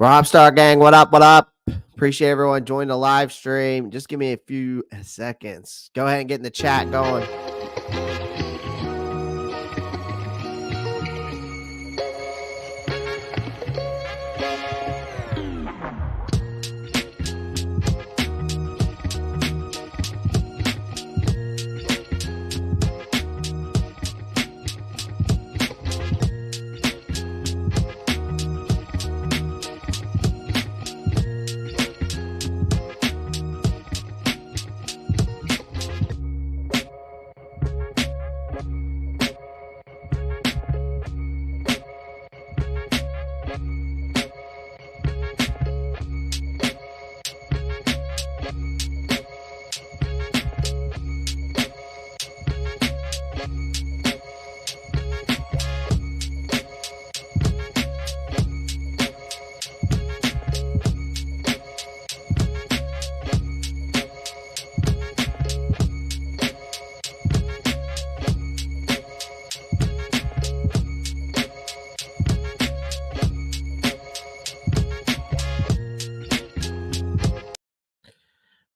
Rob Star Gang, what up? What up? Appreciate everyone joining the live stream. Just give me a few seconds. Go ahead and get in the chat going.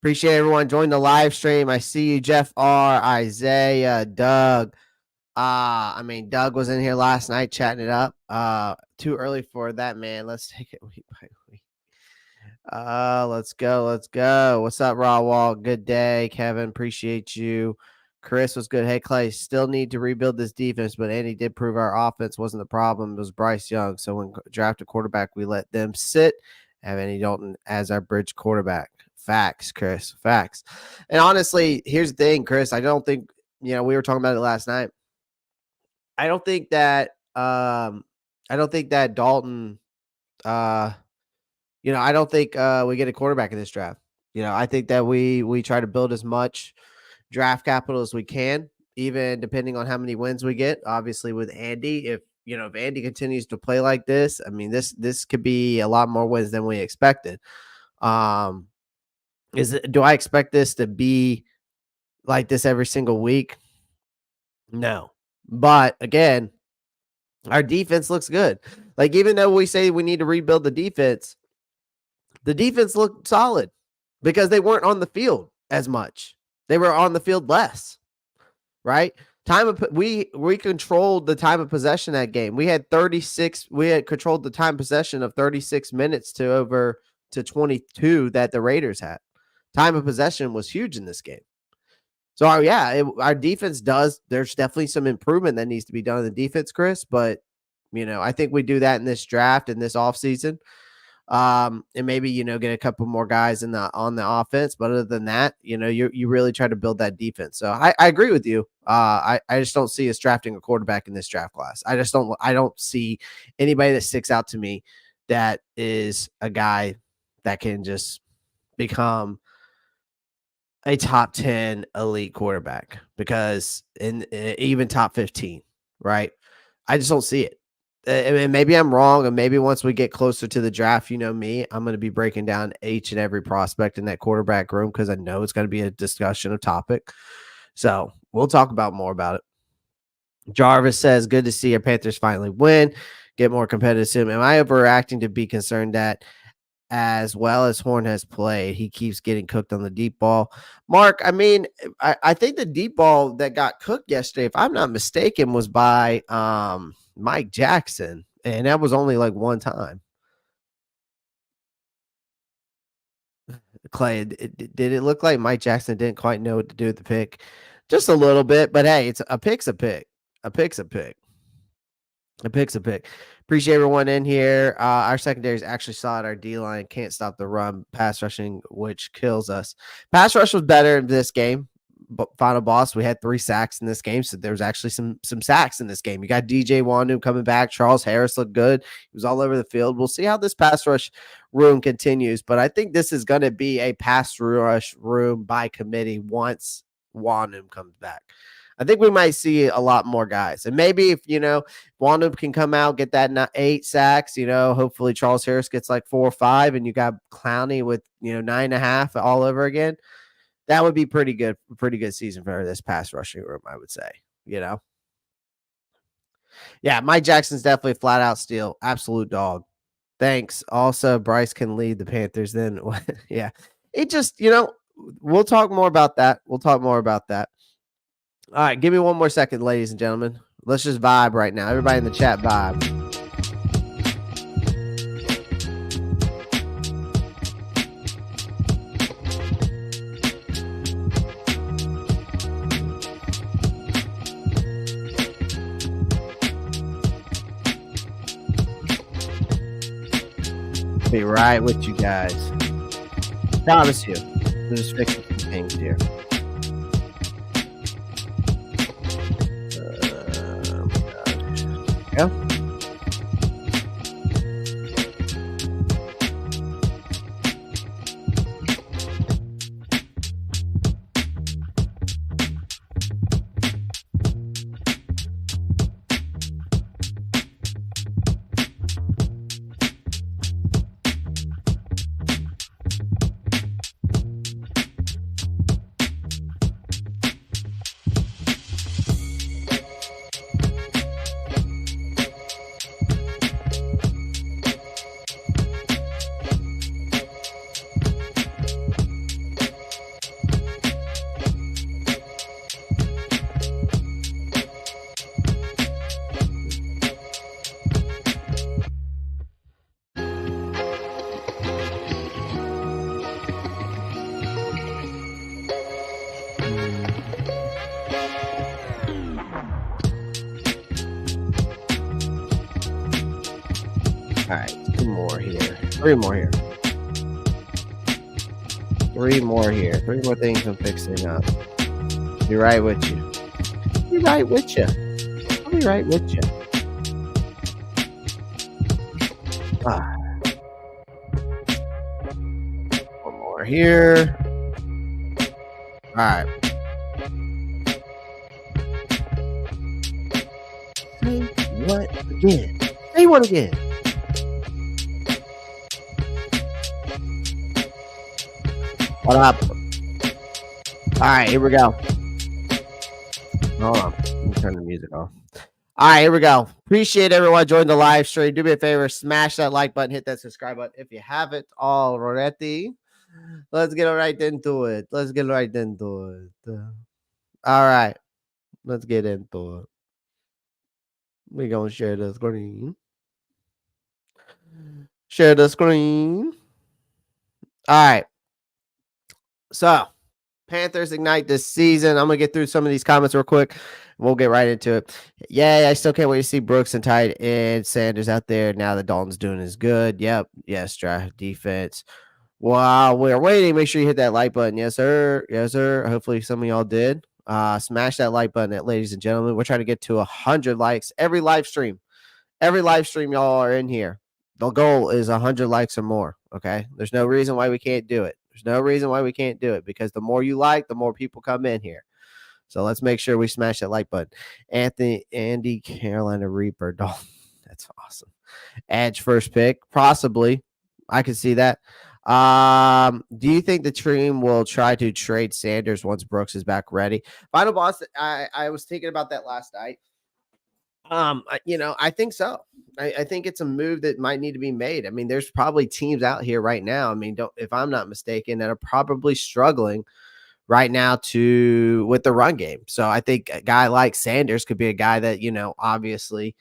Appreciate everyone joining the live stream. I see you, Jeff R, Isaiah, Doug. Doug was in here last night chatting it up. Too early for that, man. Let's take it week by week. Let's go. Let's go. What's up, Raw Wall? Good day, Kevin. Appreciate you. Chris was good. Hey, Clay, still need to rebuild this defense, but Andy did prove our offense wasn't the problem. It was Bryce Young. So when drafted quarterback, we let them sit. Have Andy Dalton as our bridge quarterback. Facts, Chris. Facts. And honestly, here's the thing, Chris. I don't think, we were talking about it last night. I don't think that Dalton, I don't think we get a quarterback in this draft. I think that we try to build as much draft capital as we can, even depending on how many wins we get. Obviously, with Andy, if Andy continues to play like this, this could be a lot more wins than we expected. Do I expect this to be like this every single week? No. But again, our defense looks good. Like, even though we say we need to rebuild the defense looked solid because they weren't on the field as much. They were on the field less, right? We controlled the time of possession that game. We had controlled the time possession of 36 minutes to 22 that the Raiders had. Time of possession was huge in this game. So, our defense there's definitely some improvement that needs to be done in the defense, Chris. But, I think we do that in this draft, in this offseason. And maybe, get a couple more guys on the offense. But other than that, you really try to build that defense. So I agree with you. I just don't see us drafting a quarterback in this draft class. I don't see anybody that sticks out to me that is a guy that can just become a top 10 elite quarterback, because even top 15, right? I just don't see it. And maybe I'm wrong, and maybe once we get closer to the draft, me, I'm going to be breaking down each and every prospect in that quarterback room, because I know it's going to be a discussion of topic. So we'll talk more about it. Jarvis says, good to see our Panthers finally win, get more competitive soon. Am I overreacting to be concerned that as well as Horn has played, he keeps getting cooked on the deep ball? Mark, I think the deep ball that got cooked yesterday, if I'm not mistaken, was by Mike Jackson, and that was only like one time. Clay, did it look like Mike Jackson didn't quite know what to do with the pick? Just a little bit, but hey, it's a pick's a pick. A pick's a pick. A pick's a pick. Appreciate everyone in here. Our secondary is actually solid. Our D-line can't stop the run, pass rushing, which kills us. Pass rush was better in this game. But final boss, we had 3 sacks in this game, so there was actually some sacks in this game. You got DJ Wandu coming back. Charles Harris looked good. He was all over the field. We'll see how this pass rush room continues, but I think this is going to be a pass rush room by committee once Wandu comes back. I think we might see a lot more guys. And maybe if, Wandu can come out, get that 8 sacks, hopefully Charles Harris gets like 4 or 5, and you got Clowney with, 9.5 all over again. That would be pretty good season for this pass rushing room, I would say, Yeah, Mike Jackson's definitely a flat out steal. Absolute dog. Thanks. Also, Bryce can lead the Panthers then. Yeah. It just, we'll talk more about that. We'll talk more about that. All right, give me one more second, ladies and gentlemen. Let's just vibe right now. Everybody in the chat vibe. Be right with you guys. Promise you. We're just fixing some things here. Yeah. All right, two more here. Three more here. Three more here. Three more things I'm fixing up. Be right with you. Be right with you. I'll be right with you. One more here. All right. Say what again? Say what again? What up? All right, here we go. Hold on. Let me turn the music off. All right, here we go. Appreciate everyone joining the live stream. Do me a favor, smash that like button, hit that subscribe button if you haven't already. Let's get right into it. Let's get right into it. All right, let's get into it. We're going to share the screen. Share the screen. All right. So, Panthers ignite this season. I'm going to get through some of these comments real quick. We'll get right into it. Yeah, I still can't wait to see Brooks and tight end Sanders out there. Now that Dalton's doing is good. Yep. Yes, draft defense. While we're waiting, make sure you hit that like button. Yes, sir. Yes, sir. Hopefully some of y'all did. Smash that like button, ladies and gentlemen. We're trying to get to 100 likes every live stream. Every live stream y'all are in here. The goal is 100 likes or more. Okay. There's no reason why we can't do it. There's no reason why we can't do it because the more you like, the more people come in here. So let's make sure we smash that like button. Andy, Carolina Reaper, Dalton. That's awesome. Edge first pick, possibly. I could see that. Do you think the team will try to trade Sanders once Brooks is back ready? Final boss. I was thinking about that last night. I think so. I think it's a move that might need to be made. I mean, there's probably teams out here right now. I mean, if I'm not mistaken, that are probably struggling right now with the run game. So I think a guy like Sanders could be a guy that, obviously,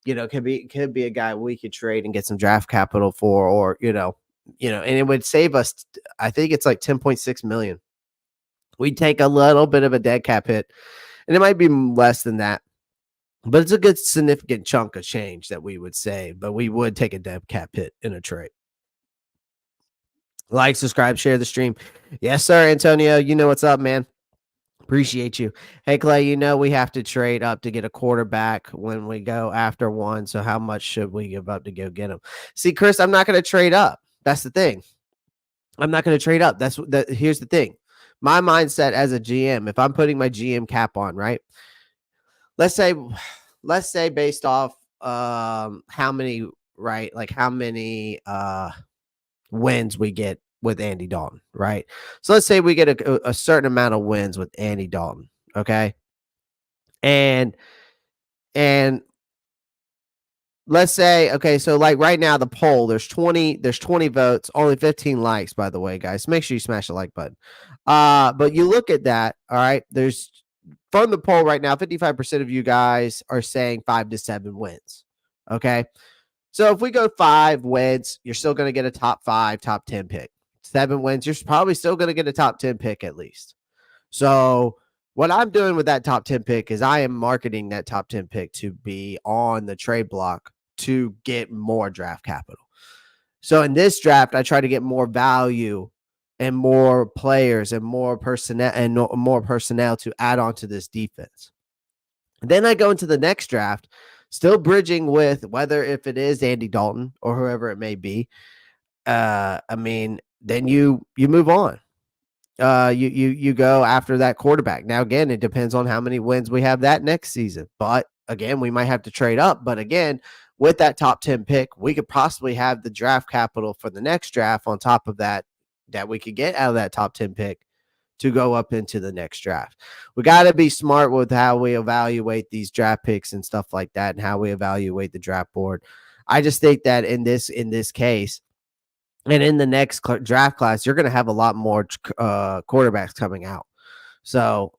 could be a guy we could trade and get some draft capital for, or, and it would save us. I think it's like 10.6 million. We'd take a little bit of a dead cap hit, and it might be less than that. But it's a good significant chunk of change that we would save, but we would take a dead cap hit in a trade. Like, subscribe, share the stream. Yes, sir, Antonio. You know what's up, man. Appreciate you. Hey, Clay, we have to trade up to get a quarterback when we go after one. So how much should we give up to go get him? See, Chris, I'm not going to trade up. That's the thing. I'm not going to trade up. Here's the thing. My mindset as a GM, if I'm putting my GM cap on, right? Let's say based off how many wins we get with Andy Dalton, right? So let's say we get a certain amount of wins with Andy Dalton, okay? And let's say, okay, so like right now the poll, there's 20 votes, only 15 likes, by the way, guys. Make sure you smash the like button. But you look at that, all right, there's from the poll right now, 55% of you guys are saying 5 to 7 wins. Okay. So if we go 5 wins, you're still going to get a top 5, top 10 pick. 7 wins, you're probably still going to get a top 10 pick at least. So what I'm doing with that top 10 pick is I am marketing that top 10 pick to be on the trade block to get more draft capital. So in this draft, I try to get more value and more players and more personnel to add on to this defense. And then I go into the next draft, still bridging with whether if it is Andy Dalton or whoever it may be. I mean, then you move on. You go after that quarterback. Now, again, it depends on how many wins we have that next season. But again, we might have to trade up. But again, with that top 10 pick, we could possibly have the draft capital for the next draft on top of that we could get out of that top 10 pick to go up into the next draft. We got to be smart with how we evaluate these draft picks and stuff like that and how we evaluate the draft board. I just think that in this case, and in the next draft class, you're going to have a lot more quarterbacks coming out. So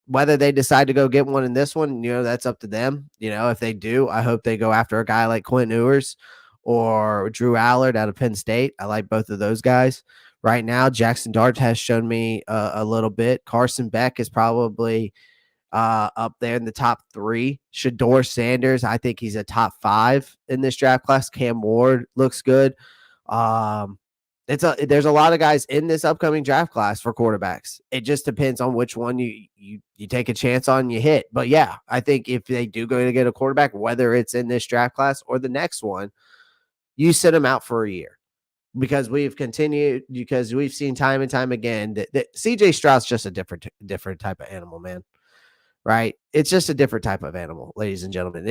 whether they decide to go get one in this one, that's up to them. If they do, I hope they go after a guy like Quentin Ewers or Drew Allard out of Penn State. I like both of those guys. Right now, Jackson Dart has shown me a little bit. Carson Beck is probably up there in the top 3. Shedeur Sanders, I think he's a top 5 in this draft class. Cam Ward looks good. There's a lot of guys in this upcoming draft class for quarterbacks. It just depends on which one you take a chance on, you hit. But yeah, I think if they do go to get a quarterback, whether it's in this draft class or the next one, you sit them out for a year. Because we've seen time and time again that CJ Stroud's just a different type of animal, man. Right? It's just a different type of animal, ladies and gentlemen.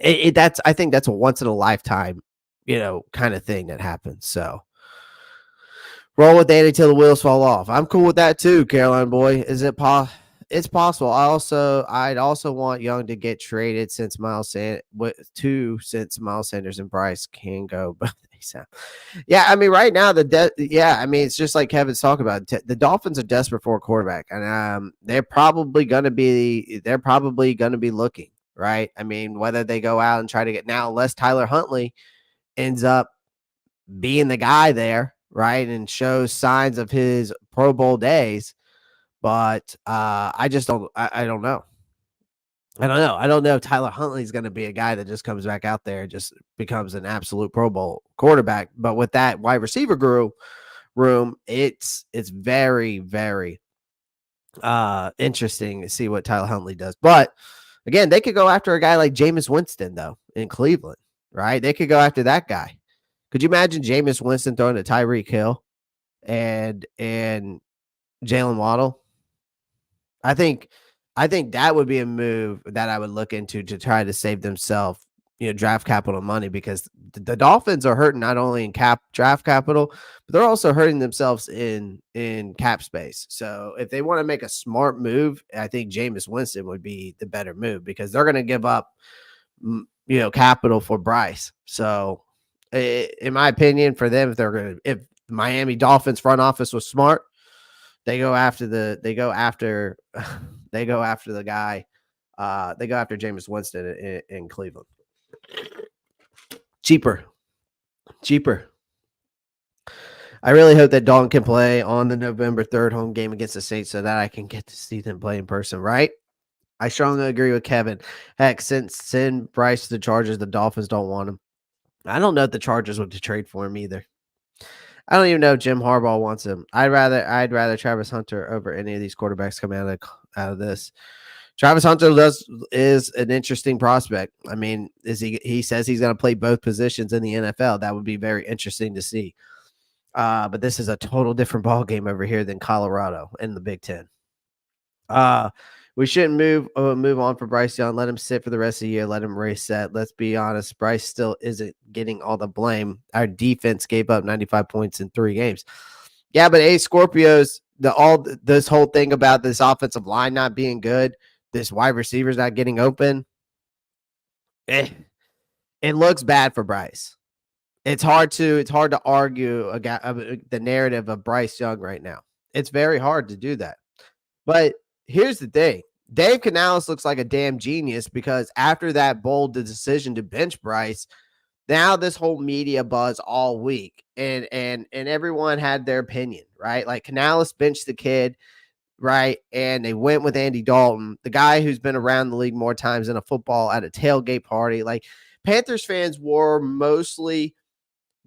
I think that's a once in a lifetime, kind of thing that happens. So roll with Danny till the wheels fall off. I'm cool with that too, Caroline boy. It's possible. I'd also want Young to get traded since Miles Sanders and Bryce can go. But yeah, I mean, right now it's just like Kevin's talking about. The Dolphins are desperate for a quarterback, and they're probably gonna be looking, right? I mean, whether they go out and try to get now, unless Tyler Huntley ends up being the guy there, right, and shows signs of his Pro Bowl days. But I just don't. I don't know. I don't know if Tyler Huntley is going to be a guy that just comes back out there and just becomes an absolute Pro Bowl quarterback. But with that wide receiver room, it's very, very interesting to see what Tyler Huntley does. But again, they could go after a guy like Jameis Winston though in Cleveland, right? They could go after that guy. Could you imagine Jameis Winston throwing to Tyreek Hill and Jalen Waddle? I think that would be a move that I would look into to try to save themselves, draft capital money, because the Dolphins are hurting not only in draft capital, but they're also hurting themselves in cap space. So if they want to make a smart move, I think Jameis Winston would be the better move, because they're going to give up, capital for Bryce. So in my opinion, for them, if Miami Dolphins front office was smart, they go after the guy. They go after Jameis Winston in Cleveland. Cheaper. I really hope that Dalton can play on the November 3rd home game against the Saints so that I can get to see them play in person, right? I strongly agree with Kevin. Heck, send Bryce to the Chargers. The Dolphins don't want him. I don't know if the Chargers would trade for him either. I don't even know if Jim Harbaugh wants him. I'd rather Travis Hunter over any of these quarterbacks coming out of this. Travis Hunter is an interesting prospect. I mean, he says he's going to play both positions in the NFL. That would be very interesting to see. But this is a total different ball game over here than Colorado in the Big Ten. We shouldn't move on for Bryce Young. Let him sit for the rest of the year. Let him reset. Let's be honest. Bryce still isn't getting all the blame. Our defense gave up 95 points in 3 games. Yeah, but Scorpios, this whole thing about this offensive line not being good, this wide receivers not getting open, it looks bad for Bryce. It's hard to argue the narrative of Bryce Young right now. It's very hard to do that. But here's the thing. Dave Canales looks like a damn genius because after that bold decision to bench Bryce, now this whole media buzz all week and everyone had their opinion, right? Like Canales benched the kid, right? And they went with Andy Dalton, the guy who's been around the league more times than a football at a tailgate party. Like Panthers fans were mostly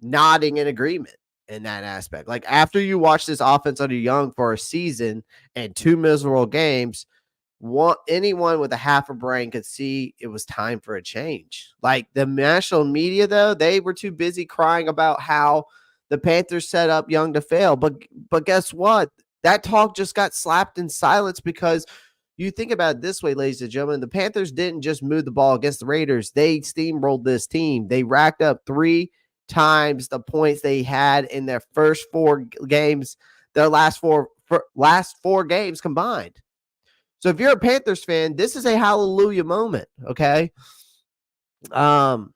nodding in agreement in that aspect. Like after you watch this offense under Young for a season and 2 miserable games, anyone with a half a brain could see it was time for a change. Like the national media, though, they were too busy crying about how the Panthers set up Young to fail. But guess what? That talk just got slapped in silence because you think about it this way, ladies and gentlemen, the Panthers didn't just move the ball against the Raiders. They steamrolled this team. They racked up 3 times the points they had in their first 4 games, their last four games combined. So if you're a Panthers fan, this is a hallelujah moment, okay? Again,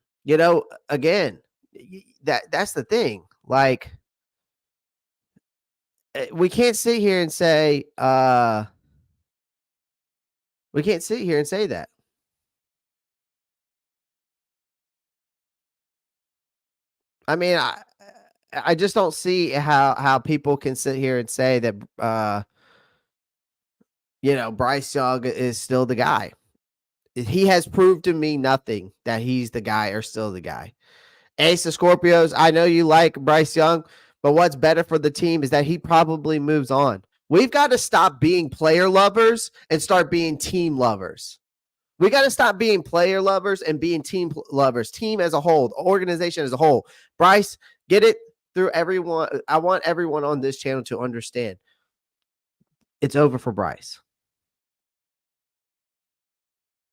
that's the thing. Like we can't sit here and say that. I mean, I just don't see how people can sit here and say that Bryce Young is still the guy. He has proved to me nothing that he's the guy or still the guy. Ace of Scorpios, I know you like Bryce Young, but what's better for the team is that he probably moves on. We've got to stop being player lovers and start being team lovers. We got to stop being player lovers and being team lovers, team as a whole, organization as a whole. Bryce, get it through everyone. I want everyone on this channel to understand it's over for Bryce.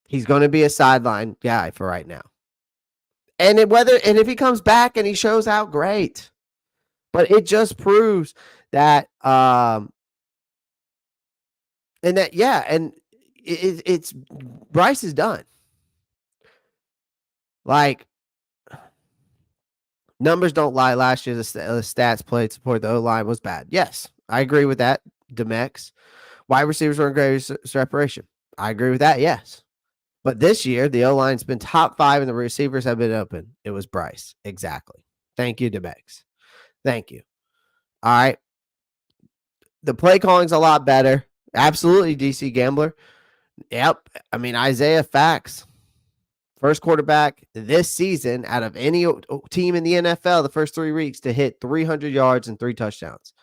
He's going to be a sideline guy for right now. And if he comes back and he shows out, great. But it just proves that it's Bryce is done. Like numbers don't lie. Last year the stats played support the O-line was bad. Yes, I agree with that. Demex. Wide receivers were in great separation. I agree with that. Yes. But this year, the O-line's been top 5 and the receivers have been open. It was Bryce. Exactly. Thank you, Demex. Thank you. All right. The play calling's a lot better. Absolutely, DC Gambler. Yep. I mean, Isaiah facts. First quarterback this season out of any team in the NFL the first 3 weeks to hit 300 yards and 3 touchdowns.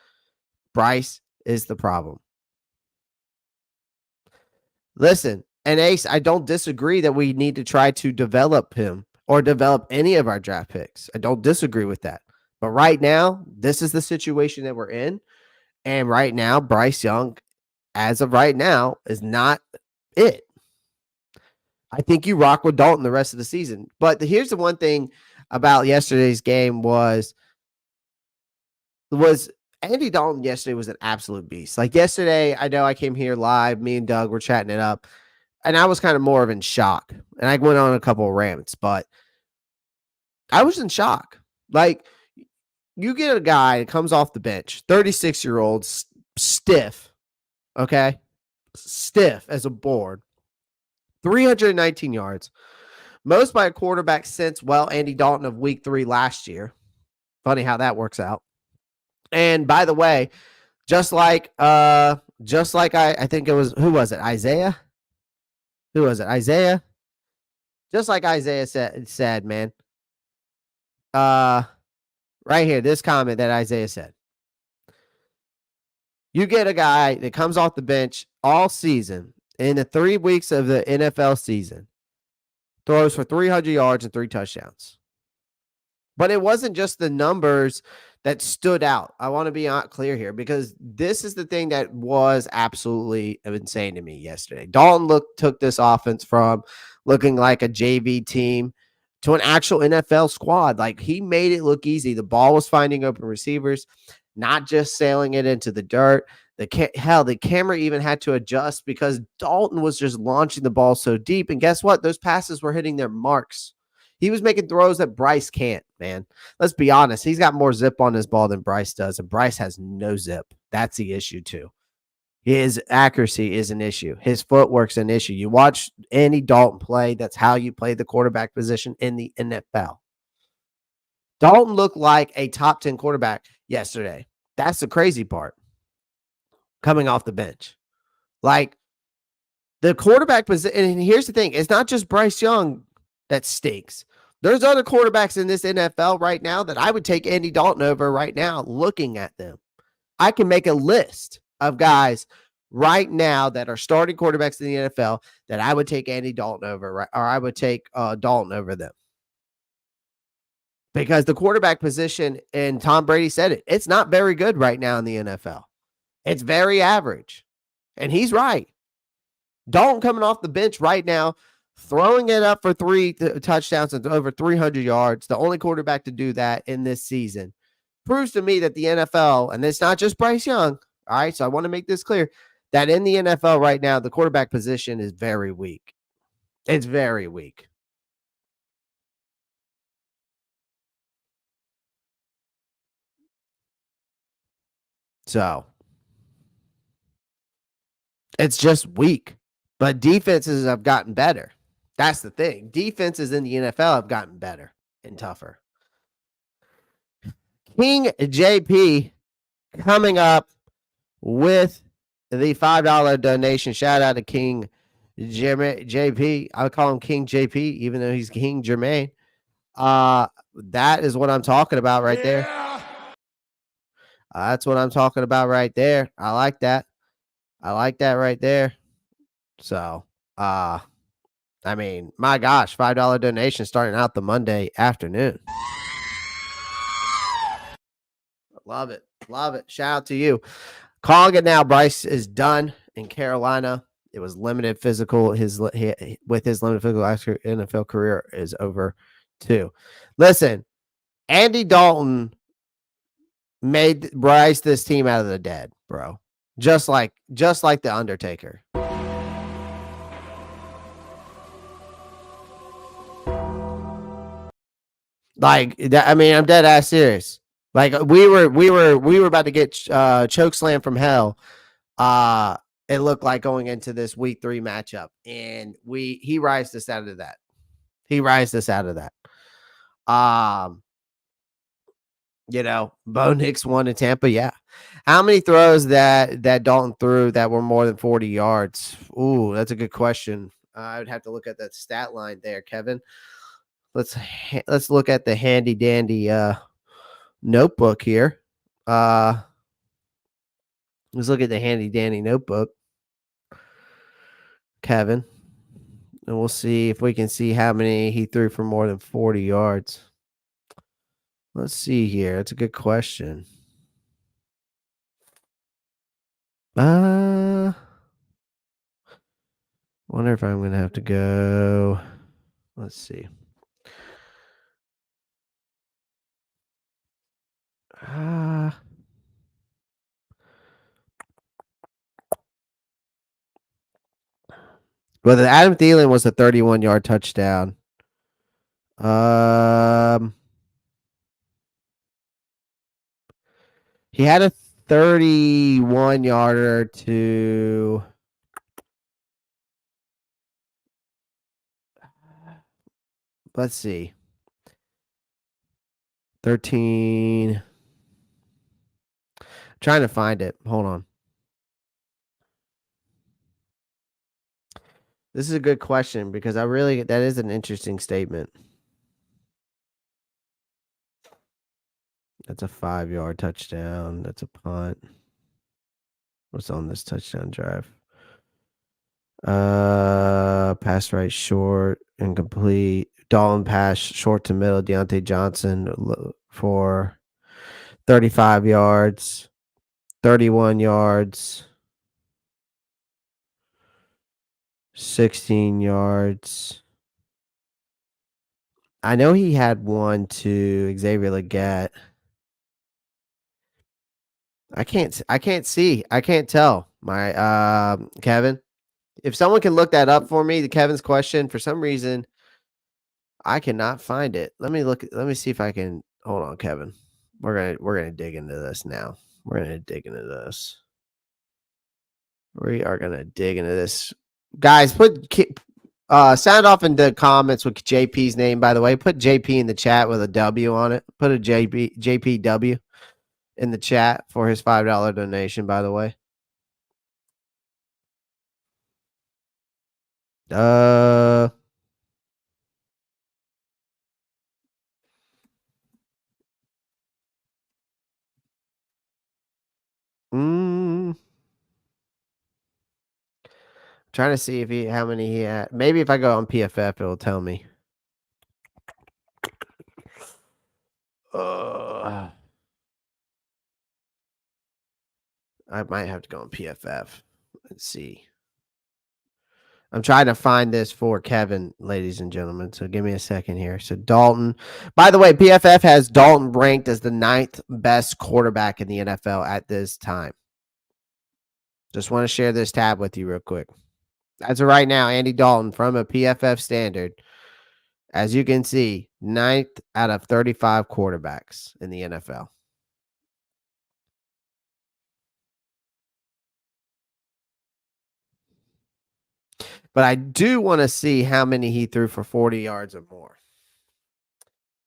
Bryce is the problem. Listen, and Ace, I don't disagree that we need to try to develop him or develop any of our draft picks. I don't disagree with that. But right now, this is the situation that we're in. And right now, Bryce Young, as of right now, is not it. I think you rock with Dalton the rest of the season. But here's the one thing about yesterday's game was Andy Dalton yesterday was an absolute beast. Like yesterday, I know I came here live. Me and Doug were chatting it up. And I was kind of more of in shock. And I went on a couple of rants, but I was in shock. Like, you get a guy that comes off the bench, 36-year-old, stiff, okay? Stiff as a board. 319 yards. Most by a quarterback since, Andy Dalton of week 3 last year. Funny how that works out. And by the way, just like I think it was, who was it? Isaiah? Who was it? Isaiah? Just like Isaiah said, man. Right here, this comment that Isaiah said. You get a guy that comes off the bench all season in the 3 weeks of the NFL season, throws for 300 yards and 3 touchdowns. But it wasn't just the numbers that stood out. I want to be clear here because this is the thing that was absolutely insane to me yesterday. Dalton took this offense from looking like a JV team to an actual NFL squad. Like he made it look easy. The ball was finding open receivers, not just sailing it into the dirt. The camera even had to adjust because Dalton was just launching the ball so deep. And guess what? Those passes were hitting their marks. He was making throws that Bryce can't, man. Let's be honest. He's got more zip on his ball than Bryce does, and Bryce has no zip. That's the issue, too. His accuracy is an issue. His footwork's an issue. You watch Andy Dalton play, that's how you play the quarterback position in the NFL. Dalton looked like a top 10 quarterback yesterday. That's the crazy part. Coming off the bench. Like, the quarterback position, and here's the thing, it's not just Bryce Young that stinks. There's other quarterbacks in this NFL right now that I would take Andy Dalton over right now looking at them. I can make a list of guys right now that are starting quarterbacks in the NFL that I would take Andy Dalton over, right? Or I would take Dalton over them. Because the quarterback position, and Tom Brady said it, it's not very good right now in the NFL. It's very average. And he's right. Dalton coming off the bench right now, throwing it up for 3 touchdowns and over 300 yards, the only quarterback to do that in this season, proves to me that the NFL, and it's not just Bryce Young, all right, so I want to make this clear, that in the NFL right now, the quarterback position is very weak. It's very weak. So, it's just weak. But defenses have gotten better. That's the thing. Defenses in the NFL have gotten better and tougher. King JP coming up with the $5 donation. Shout out to King JP. I call him King JP, even though he's King Jermaine. That is what I'm talking about right there. That's what I'm talking about right there. I like that. I like that right there. So, I mean, my gosh, $5 donation starting out the Monday afternoon. Love it. Love it. Shout out to you. Calling it now. Bryce is done in Carolina. It was limited physical. With his limited physical NFL career is over too. Listen, Andy Dalton made Bryce this team out of the dead, bro. Just like the Undertaker. Like that. I mean, I'm dead ass serious. Like we were about to get chokeslam from hell. It looked like going into this week 3 matchup, and he rised us out of that. He rised us out of that. Bo Nix won in Tampa. Yeah. How many throws that Dalton threw that were more than 40 yards? Ooh, that's a good question. I would have to look at that stat line there, Kevin. Let's look at the handy dandy notebook here. Let's look at the handy dandy notebook, Kevin, and we'll see if we can see how many he threw for more than 40 yards. Let's see here. That's a good question. Wonder if I'm going to have to go. Let's see. Well, the Adam Thielen was a 31-yard touchdown. He had a 31-yarder to. Let's see. 13. Trying to find it. Hold on. This is a good question because that is an interesting statement. That's a 5-yard touchdown. That's a punt. What's on this touchdown drive? Pass right short, incomplete. Dalton pass short to middle. Deontay Johnson for 35 yards, 31 yards, 16 yards. I know he had one to Xavier Legette. I can't see. I can't tell. My Kevin. If someone can look that up for me, the Kevin's question, for some reason, I cannot find it. Let me see if I can. Hold on, Kevin. We're gonna dig into this now. We're gonna dig into this. We are gonna dig into this, guys. Sound off in the comments with JP's name. By the way, put JP in the chat with a W on it. Put a JPW in the chat for his $5 donation. By the way. Mm, Trying to see if how many he had. Maybe if I go on PFF, it will tell me. I might have to go on PFF. Let's see. I'm trying to find this for Kevin, ladies and gentlemen. So give me a second here. So Dalton. By the way, PFF has Dalton ranked as the 9th best quarterback in the NFL at this time. Just want to share this tab with you real quick. As of right now, Andy Dalton from a PFF standard, as you can see, 9th out of 35 quarterbacks in the NFL. But I do want to see how many he threw for 40 yards or more.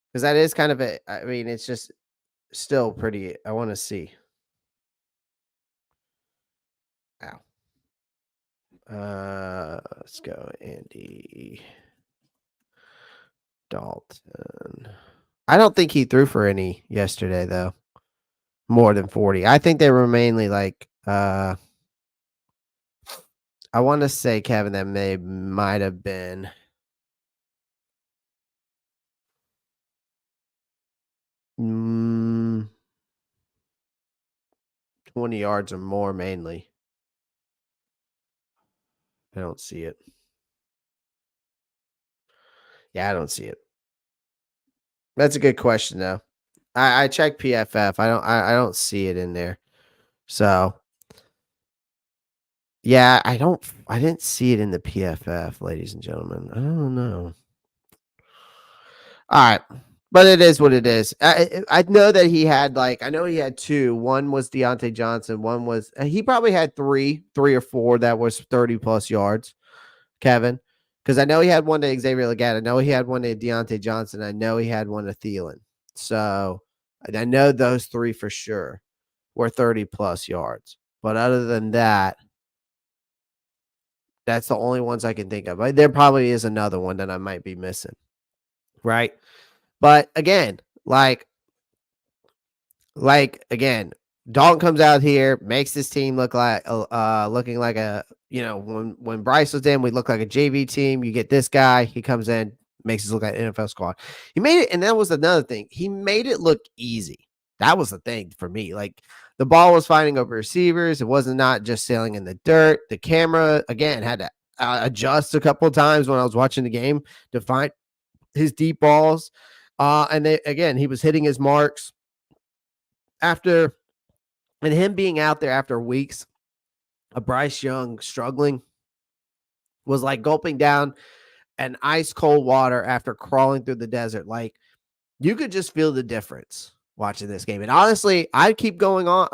Because that is kind of it's just still pretty. I want to see. Ow. Let's go, Andy Dalton. I don't think he threw for any yesterday, though. More than 40. I think they were mainly like I want to say, Kevin, that might have been 20 yards or more mainly. I don't see it. Yeah, I don't see it. That's a good question, though. I checked PFF. I don't see it in there. So yeah, I didn't see it in the PFF, ladies and gentlemen. I don't know. All right. But it is what it is. I know that he had I know he had 2. One was Deontay Johnson. One was he probably had 3 or 4 that was 30 plus yards, Kevin. Because I know he had one to Xavier Leggett. I know he had one to Deontay Johnson. I know he had one to Thielen. So I know those 3 for sure were 30 plus yards. But other than that, that's the only ones I can think of. There probably is another one that I might be missing. Right. But again, again, Dalton comes out here, makes this team look like looking like a, when Bryce was in, we look like a JV team. You get this guy, he comes in, makes us look like an NFL squad. He made it, and that was another thing. He made it look easy. That was the thing for me. The ball was finding over receivers. It wasn't not just sailing in the dirt. The camera, again, had to adjust a couple of times when I was watching the game to find his deep balls. And again, he was hitting his marks and him being out there after weeks of Bryce Young struggling was like gulping down an ice cold water after crawling through the desert. You could just feel the difference watching this game. And honestly, I keep going on.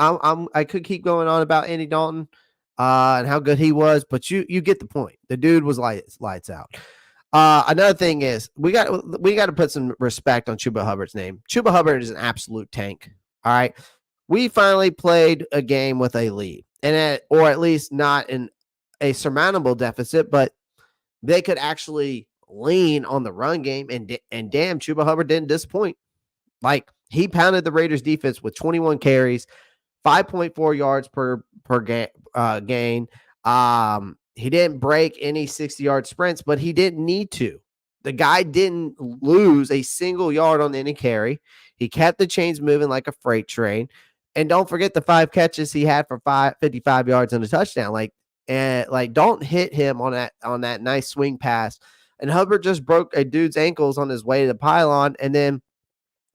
I could keep going on about Andy Dalton and how good he was, but you get the point. The dude was lights out. Another thing is we got to put some respect on Chuba Hubbard's name. Chuba Hubbard is an absolute tank. All right. We finally played a game with a lead, or at least not in a surmountable deficit, but they could actually lean on the run game, and damn, Chuba Hubbard didn't disappoint. He pounded the Raiders defense with 21 carries, 5.4 yards per gain. He didn't break any 60-yard sprints, but he didn't need to. The guy didn't lose a single yard on any carry. He kept the chains moving like a freight train. And don't forget the 5 catches he had for 55 yards and a touchdown. Dalton hit him on that nice swing pass, and Hubbard just broke a dude's ankles on his way to the pylon, and then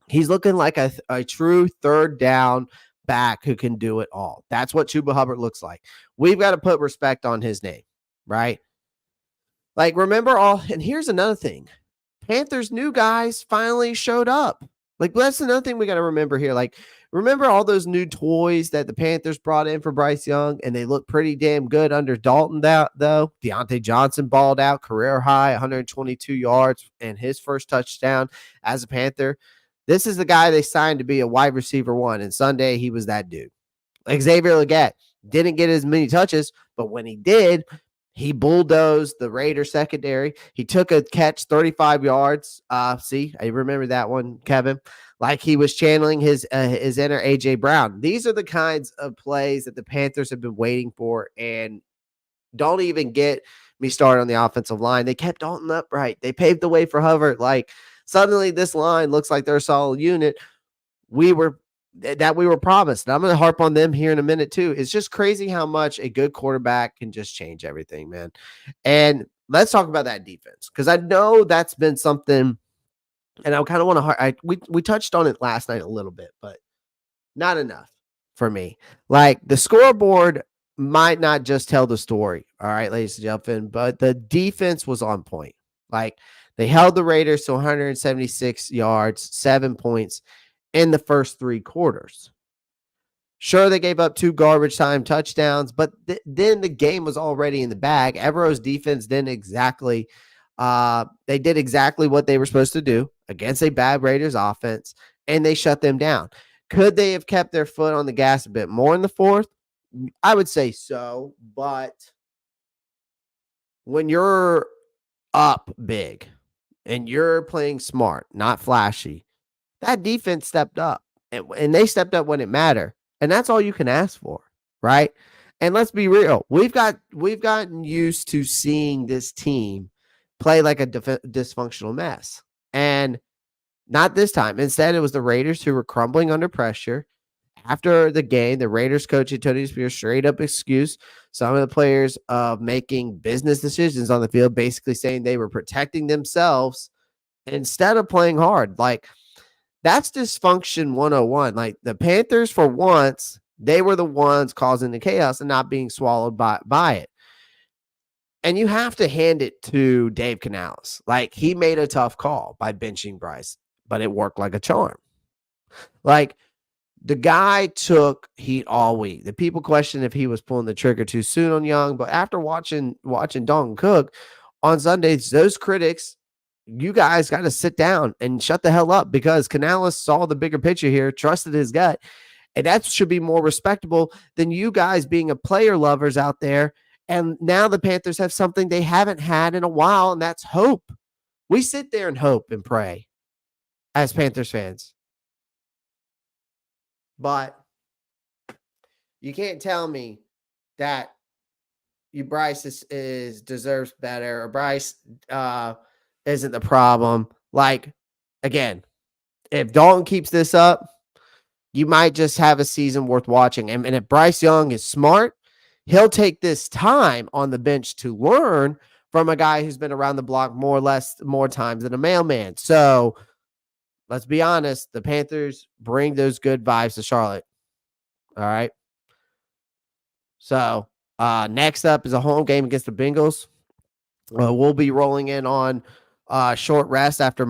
he's looking like a true third down back who can do it all. That's what Chuba Hubbard looks like. We've got to put respect on his name, right? Like, remember all, and here's another thing. Panthers new guys finally showed up. Like, that's another thing we got to remember here. Like, remember all those new toys that the Panthers brought in for Bryce Young, and they look pretty damn good under Dalton, though. Deontay Johnson balled out, career high, 122 yards, and his first touchdown as a Panther. This is the guy they signed to be a wide receiver one, and Sunday he was that dude. Xavier Legette didn't get as many touches, but when he did, he bulldozed the Raiders secondary. He took a catch 35 yards. See, I remember that one, Kevin. Like he was channeling his inner A.J. Brown. These are the kinds of plays that the Panthers have been waiting for. And don't even get me started on the offensive line. They kept Dalton upright. They paved the way for Hubbard. Like suddenly this line looks like they're a solid unit. We were promised. And I'm going to harp on them here in a minute too. It's just crazy how much a good quarterback can just change everything, man. And let's talk about that defense because I know that's been something, and I kind of want to. We touched on it last night a little bit, but not enough for me. Like the scoreboard might not just tell the story. All right, ladies and gentlemen, but the defense was on point. Like they held the Raiders to 176 yards, 7 points in the first 3 quarters. Sure, they gave up 2 garbage time touchdowns, but then the game was already in the bag. Evero's defense didn't exactly they did exactly what they were supposed to do against a bad Raiders offense, and they shut them down. Could they have kept their foot on the gas a bit more in the fourth? I would say so, but when you're up big and you're playing smart, not flashy, that defense stepped up, and they stepped up when it mattered. And that's all you can ask for, right? And let's be real. We've gotten used to seeing this team play like a dysfunctional mess. And not this time. Instead, it was the Raiders who were crumbling under pressure. After the game, the Raiders coach Tony Spears straight up excused some of the players of making business decisions on the field, basically saying they were protecting themselves instead of playing hard. Like, that's dysfunction 101. Like the Panthers, for once, they were the ones causing the chaos and not being swallowed by it. And you have to hand it to Dave Canales. Like he made a tough call by benching Bryce, but it worked like a charm. Like the guy took heat all week. The people questioned if he was pulling the trigger too soon on Young, but after watching Dalton cook on Sundays, those critics, you guys got to sit down and shut the hell up because Canales saw the bigger picture here, trusted his gut, and that should be more respectable than you guys being a player lovers out there. And now the Panthers have something they haven't had in a while, and that's hope. We sit there and hope and pray as Panthers fans. But you can't tell me that Bryce is deserves better or Bryce isn't the problem. Like, again, if Dalton keeps this up, you might just have a season worth watching. And if Bryce Young is smart, he'll take this time on the bench to learn from a guy who's been around the block more times than a mailman. So let's be honest, the Panthers bring those good vibes to Charlotte. All right. So next up is a home game against the Bengals. We'll be rolling in on short rest after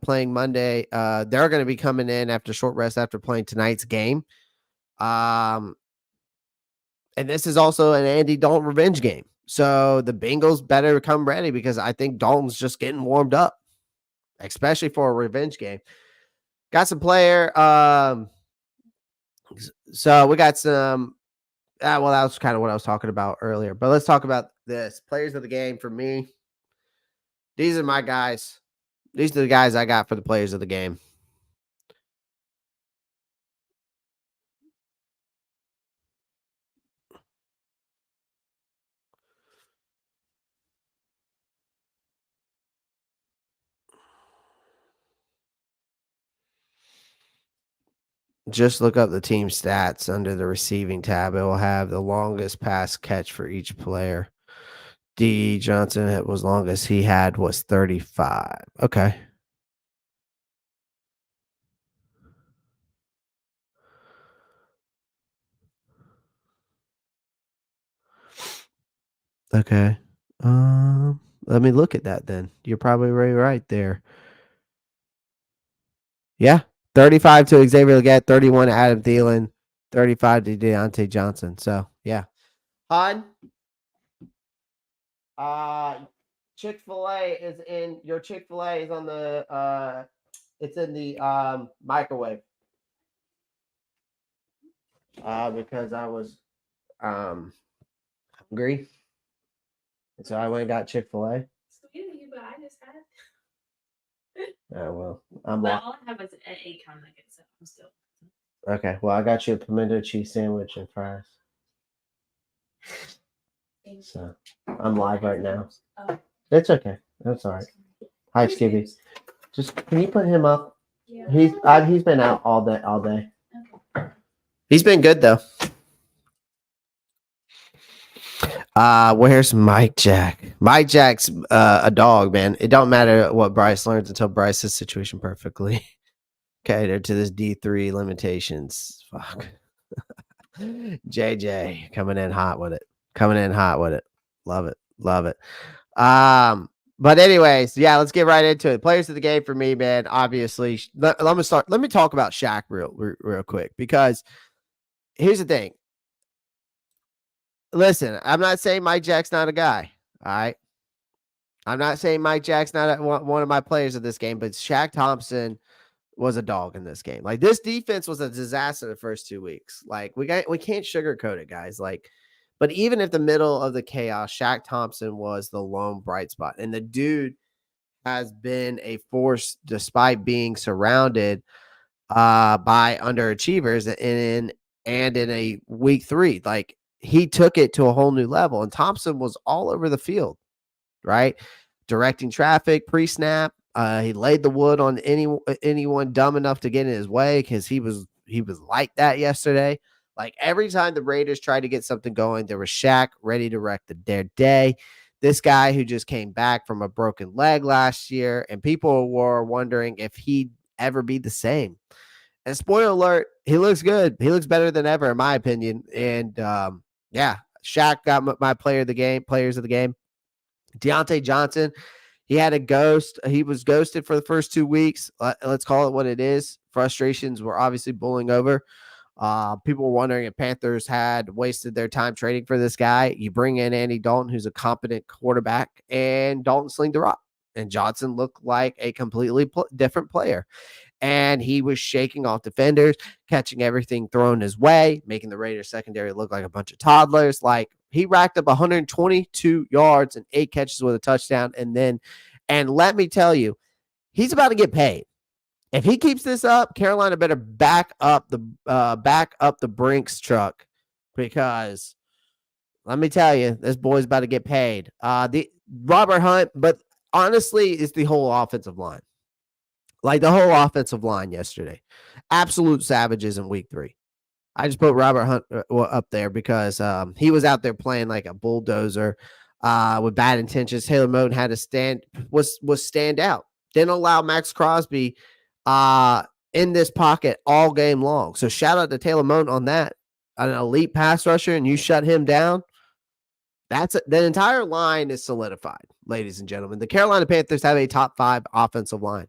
playing Monday. They're going to be coming in after short rest after playing tonight's game. And this is also an Andy Dalton revenge game. So the Bengals better come ready because I think Dalton's just getting warmed up, especially for a revenge game. Got some player. So we got some. Well, that was kind of what I was talking about earlier. But let's talk about this. Players of the game for me. These are my guys. These are the guys I got for the players of the game. Just look up the team stats under the receiving tab. It will have the longest pass catch for each player. D. Johnson, it was longest he had was 35. Okay. Okay. Let me look at that then. You're probably right there. Yeah. 35 to Xavier Leggett, 31 to Adam Thielen, 35 to Deontay Johnson. So, yeah. Han, Chick-fil-A is in your Chick-fil-A is on the it's in the microwave. Because I was hungry. And so I went and got Chick-fil-A. But I just had. Oh well. All I have is an 8-count nugget, so I'm still. Okay, well I got you a pimento cheese sandwich and fries. So I'm live right now. Oh. It's okay. That's all right. Hi, Skibby. Just can you put him up? Yeah. He's been out all day. Okay. He's been good though. Where's Mike Jack? Mike Jack's a dog, man. It don't matter what Bryce learns until Bryce is situation perfectly catered to this D3 limitations. Fuck. JJ coming in hot with it. Love it. But anyways, yeah, let's get right into it. Players of the game for me, man. Obviously, let me start. Let me talk about Shaq real quick, because here's the thing. Listen, I'm not saying Mike Jack's not a guy. All right. I'm not saying Mike Jack's not one of my players of this game, but Shaq Thompson was a dog in this game. Like, this defense was a disaster the first 2 weeks. Like, we can't sugarcoat it, guys. Like, but even at the middle of the chaos, Shaq Thompson was the lone bright spot. And the dude has been a force despite being surrounded by underachievers in a week 3. Like, he took it to a whole new level, and Thompson was all over the field, right? Directing traffic, pre-snap. He laid the wood on anyone dumb enough to get in his way, because he was like that yesterday. Like, every time the Raiders tried to get something going, there was Shaq ready to wreck their day. This guy who just came back from a broken leg last year, and people were wondering if he'd ever be the same. And spoiler alert, he looks good. He looks better than ever, in my opinion. And yeah, Shaq got my players of the game. Deontay Johnson, he had a ghost. He was ghosted for the first 2 weeks. Let's call it what it is. Frustrations were obviously boiling over. People were wondering if Panthers had wasted their time trading for this guy. You bring in Andy Dalton, who's a competent quarterback, and Dalton slinged the rock. And Johnson looked like a completely different player. And he was shaking off defenders, catching everything thrown his way, making the Raiders secondary look like a bunch of toddlers. Like, he racked up 122 yards and 8 catches with a touchdown. And let me tell you, he's about to get paid. If he keeps this up, Carolina better back up the Brinks truck, because let me tell you, this boy's about to get paid. The Robert Hunt, but honestly, it's the whole offensive line. Like, the whole offensive line yesterday, absolute savages in week 3. I just put Robert Hunt up there because he was out there playing like a bulldozer with bad intentions. Taylor Moton had to stand out. Didn't allow Max Crosby in this pocket all game long. So shout out to Taylor Moton on that. An elite pass rusher, and you shut him down. The entire line is solidified, ladies and gentlemen. The Carolina Panthers have a top 5 offensive line.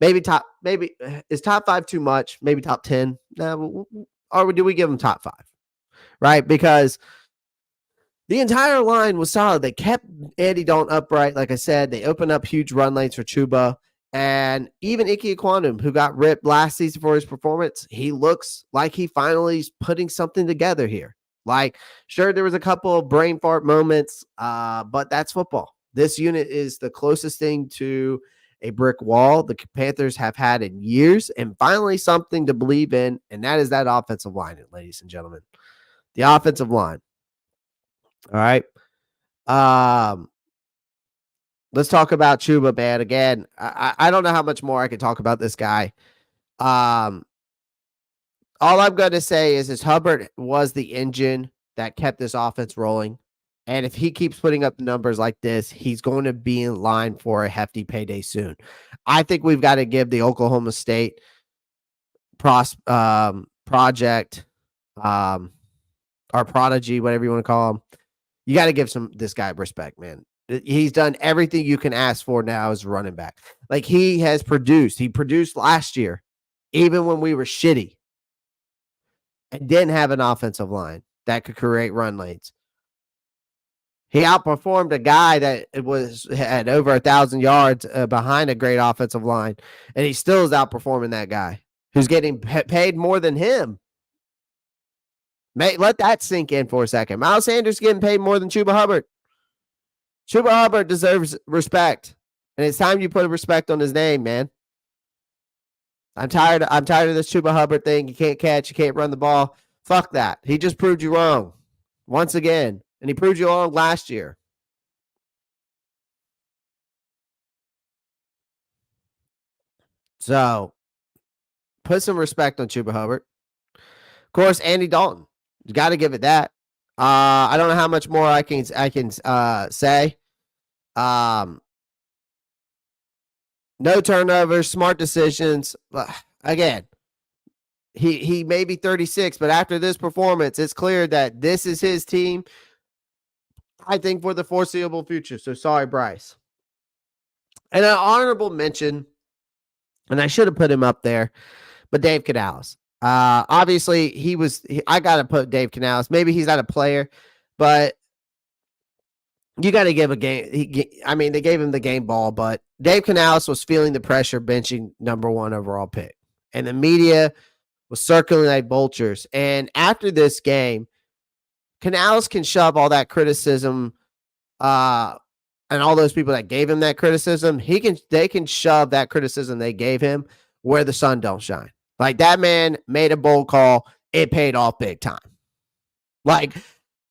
Maybe is top 5 too much? Maybe top 10. No, or do we give them top 5? Right? Because the entire line was solid. They kept Andy Dalton upright. Like I said, they opened up huge run lanes for Chuba. And even Ike Ekwonu, who got ripped last season for his performance, he looks like he finally is putting something together here. Like, sure, there was a couple of brain fart moments, but that's football. This unit is the closest thing to a brick wall the Panthers have had in years, and finally something to believe in, and that is that offensive line, ladies and gentlemen. The offensive line. All right. Let's talk about Chuba, man. Again, I don't know how much more I can talk about this guy. All I'm going to say is Hubbard was the engine that kept this offense rolling. And if he keeps putting up numbers like this, he's going to be in line for a hefty payday soon. I think we've got to give the Oklahoma State project, our prodigy, whatever you want to call him, You got to give this guy respect, man. He's done everything you can ask for now as a running back. Like, he has produced. He produced last year, even when we were shitty and didn't have an offensive line that could create run lanes. He outperformed a guy that had over 1,000 yards behind a great offensive line, and he still is outperforming that guy who's getting paid more than him. Let that sink in for a second. Miles Sanders getting paid more than Chuba Hubbard. Chuba Hubbard deserves respect, and it's time you put respect on his name, man. I'm tired of this Chuba Hubbard thing. You can't catch, you can't run the ball. Fuck that. He just proved you wrong once again, and he proved you wrong last year. So, put some respect on Chuba Hubbard. Of course, Andy Dalton. You got to give it that. I don't know how much more I can say. No turnovers, smart decisions. Again, he may be 36, but after this performance, it's clear that this is his team, I think, for the foreseeable future. So sorry, Bryce. And an honorable mention, and I should have put him up there, but Dave Canales. Obviously, I got to put Dave Canales. Maybe he's not a player, but you got to give a game. They gave him the game ball, but Dave Canales was feeling the pressure benching number 1 overall pick. And the media was circling like vultures. And after this game, Canales can shove all that criticism and all those people that gave him that criticism. They can shove that criticism they gave him where the sun don't shine. Like, that man made a bold call. It paid off big time. Like,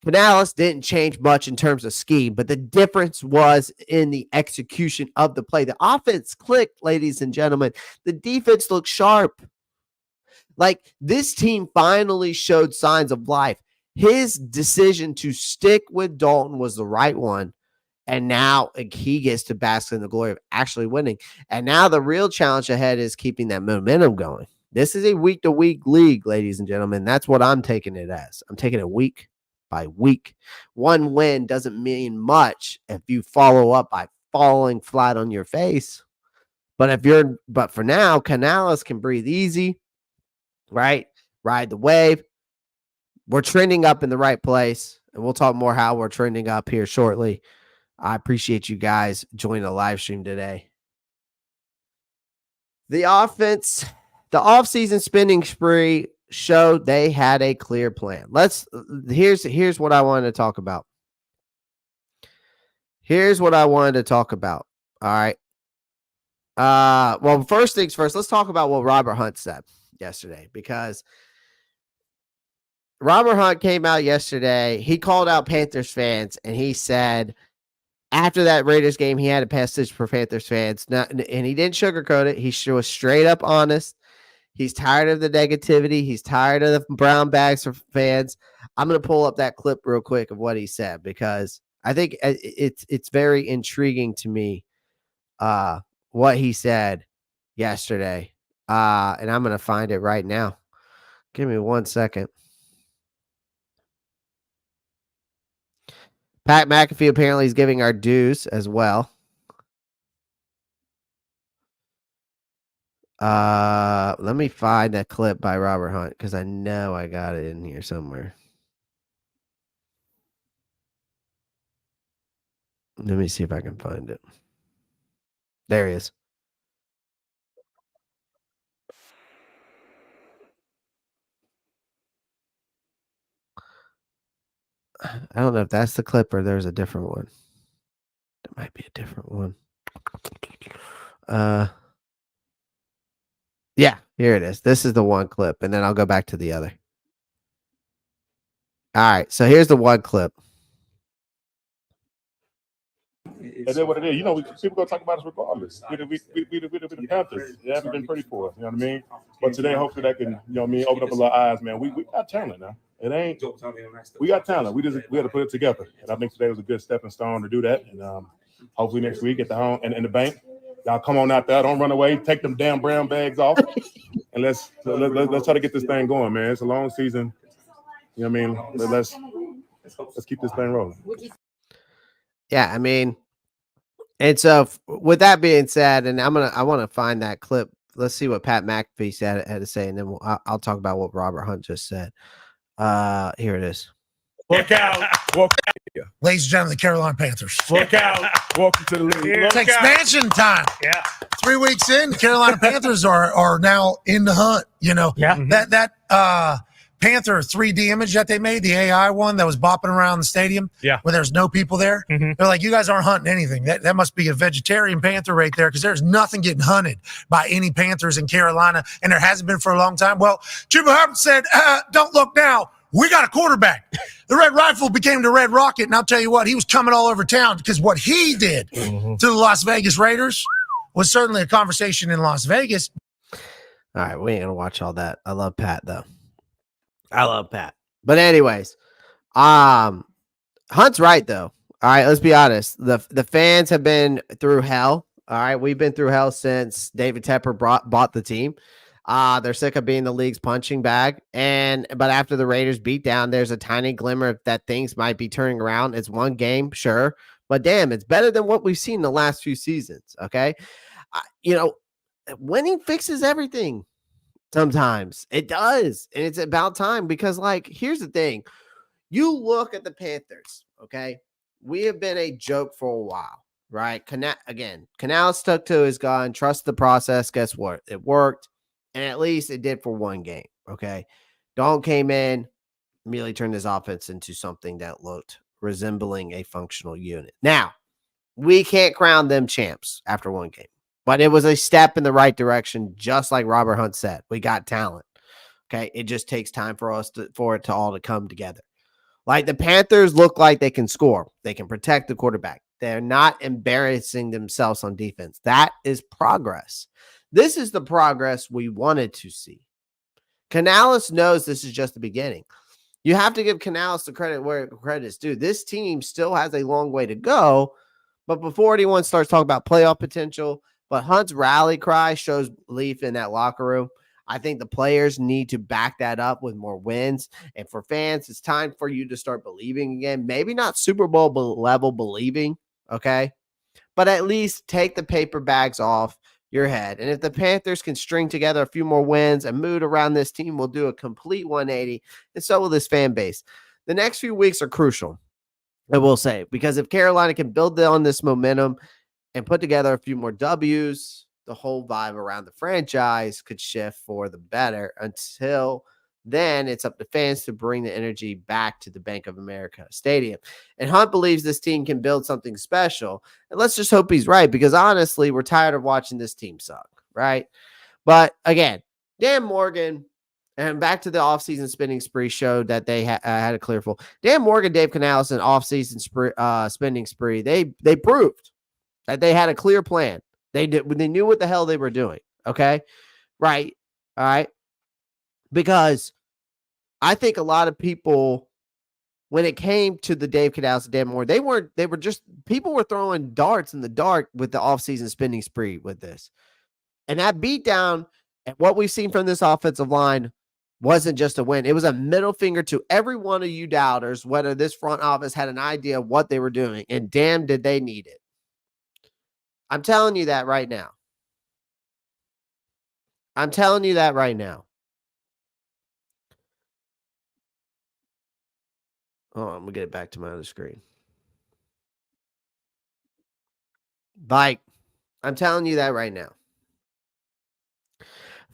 Canales didn't change much in terms of scheme, but the difference was in the execution of the play. The offense clicked, ladies and gentlemen. The defense looked sharp. Like, this team finally showed signs of life. His decision to stick with Dalton was the right one. And now he gets to bask in the glory of actually winning. And now the real challenge ahead is keeping that momentum going. This is a week-to-week league, ladies and gentlemen. That's what I'm taking it as. I'm taking it week by week. One win doesn't mean much if you follow up by falling flat on your face. But for now, Canales can breathe easy, right? Ride the wave. We're trending up in the right place, and we'll talk more how we're trending up here shortly. I appreciate you guys joining the live stream today. The offense, the offseason spending spree showed they had a clear plan. Here's what I wanted to talk about. All right. Well, first things first, let's talk about what Robert Hunt said yesterday, because Robert Hunt came out yesterday. He called out Panthers fans, and he said after that Raiders game, he had a message for Panthers fans. And he didn't sugarcoat it. He was straight up honest. He's tired of the negativity. He's tired of the brown bags for fans. I'm going to pull up that clip real quick of what he said, because I think it's very intriguing to me what he said yesterday. And I'm going to find it right now. Give me 1 second. Pat McAfee apparently is giving our dues as well. Let me find that clip by Robert Hunt, because I know I got it in here somewhere. Let me see if I can find it. There he is. I don't know if that's the clip or there's a different one. There might be a different one. Yeah, here it is. This is the one clip, and then I'll go back to the other. All right, so here's the one clip. It is what it is. You know, people gonna talk about us regardless. We the Panthers. It haven't been pretty for us. You know what I mean? But today, hopefully, that can, you know what I mean, open up a lot of eyes, man. We got talent now. It ain't. We got talent. We had to put it together, and I think today was a good stepping stone to do that. And hopefully next week at the home and in the bank, y'all come on out there. Don't run away. Take them damn brown bags off, and let's try to get this thing going, man. It's a long season. You know what I mean? let's keep this thing rolling. Yeah, I mean, and so with that being said, and I want to find that clip. Let's see what Pat McAfee had to say, and then I'll talk about what Robert Hunt just said. Here it is. Look out. Ladies and gentlemen, the Carolina Panthers. Look out. Welcome to the league. It's expansion time. Yeah. 3 weeks in, the Carolina Panthers are now in the hunt. You know, that Panther 3D image that they made, the AI one that was bopping around the stadium, where there's no people there. They're like, you guys aren't hunting anything. That must be a vegetarian panther right there, because there's nothing getting hunted by any Panthers in Carolina, and there hasn't been for a long time. Well, Chuba Hubbard said, don't look now. We got a quarterback. The Red Rifle became the Red Rocket, and I'll tell you what, he was coming all over town, because what he did to the Las Vegas Raiders was certainly a conversation in Las Vegas. All right, we ain't gonna watch all that. I love Pat though. I love Pat. But anyways, Hunt's right though. All right, let's be honest. The fans have been through hell. All right, we've been through hell since David Tepper bought the team. They're sick of being the league's punching bag. But after the Raiders beat down, there's a tiny glimmer that things might be turning around. It's one game, sure. But damn, it's better than what we've seen the last few seasons. Okay. Winning fixes everything. Sometimes it does. And it's about time, because here's the thing. You look at the Panthers. Okay. We have been a joke for a while, right? Canales stuck to his gun, trust the process. Guess what? It worked. And at least it did for one game. Okay. Dalton came in, immediately turned his offense into something that looked resembling a functional unit. Now, we can't crown them champs after one game, but it was a step in the right direction. Just like Robert Hunt said, we got talent. Okay. It just takes time for it to all to come together. Like, the Panthers look like they can score. They can protect the quarterback. They're not embarrassing themselves on defense. That is progress. This is the progress we wanted to see. Canales knows this is just the beginning. You have to give Canales the credit where credit is due. This team still has a long way to go, but before anyone starts talking about playoff potential, but Hunt's rally cry shows belief in that locker room. I think the players need to back that up with more wins. And for fans, it's time for you to start believing again. Maybe not Super Bowl level believing, okay? But at least take the paper bags off your head. And if the Panthers can string together a few more wins and mood around this team, will do a complete 180, and so will this fan base. The next few weeks are crucial, I will say, because if Carolina can build on this momentum and put together a few more W's, the whole vibe around the franchise could shift for the better. Until then, it's up to fans to bring the energy back to the Bank of America Stadium. And Hunt believes this team can build something special. And let's just hope he's right, because honestly, we're tired of watching this team suck, right? But again, Dan Morgan, and back to the offseason spending spree, showed that they had a clear full. Dan Morgan, Dave Canales, an offseason spending spree, they proved that they had a clear plan. They knew what the hell they were doing. Okay. Right. All right. Because I think a lot of people, when it came to the Dave Canales and Dan Moore, people were throwing darts in the dark with the offseason spending spree with this. And that beatdown and what we've seen from this offensive line wasn't just a win. It was a middle finger to every one of you doubters, whether this front office had an idea of what they were doing, and damn, did they need it. I'm telling you that right now. I'm telling you that right now. Oh, I'm gonna get it back to my other screen. I'm telling you that right now.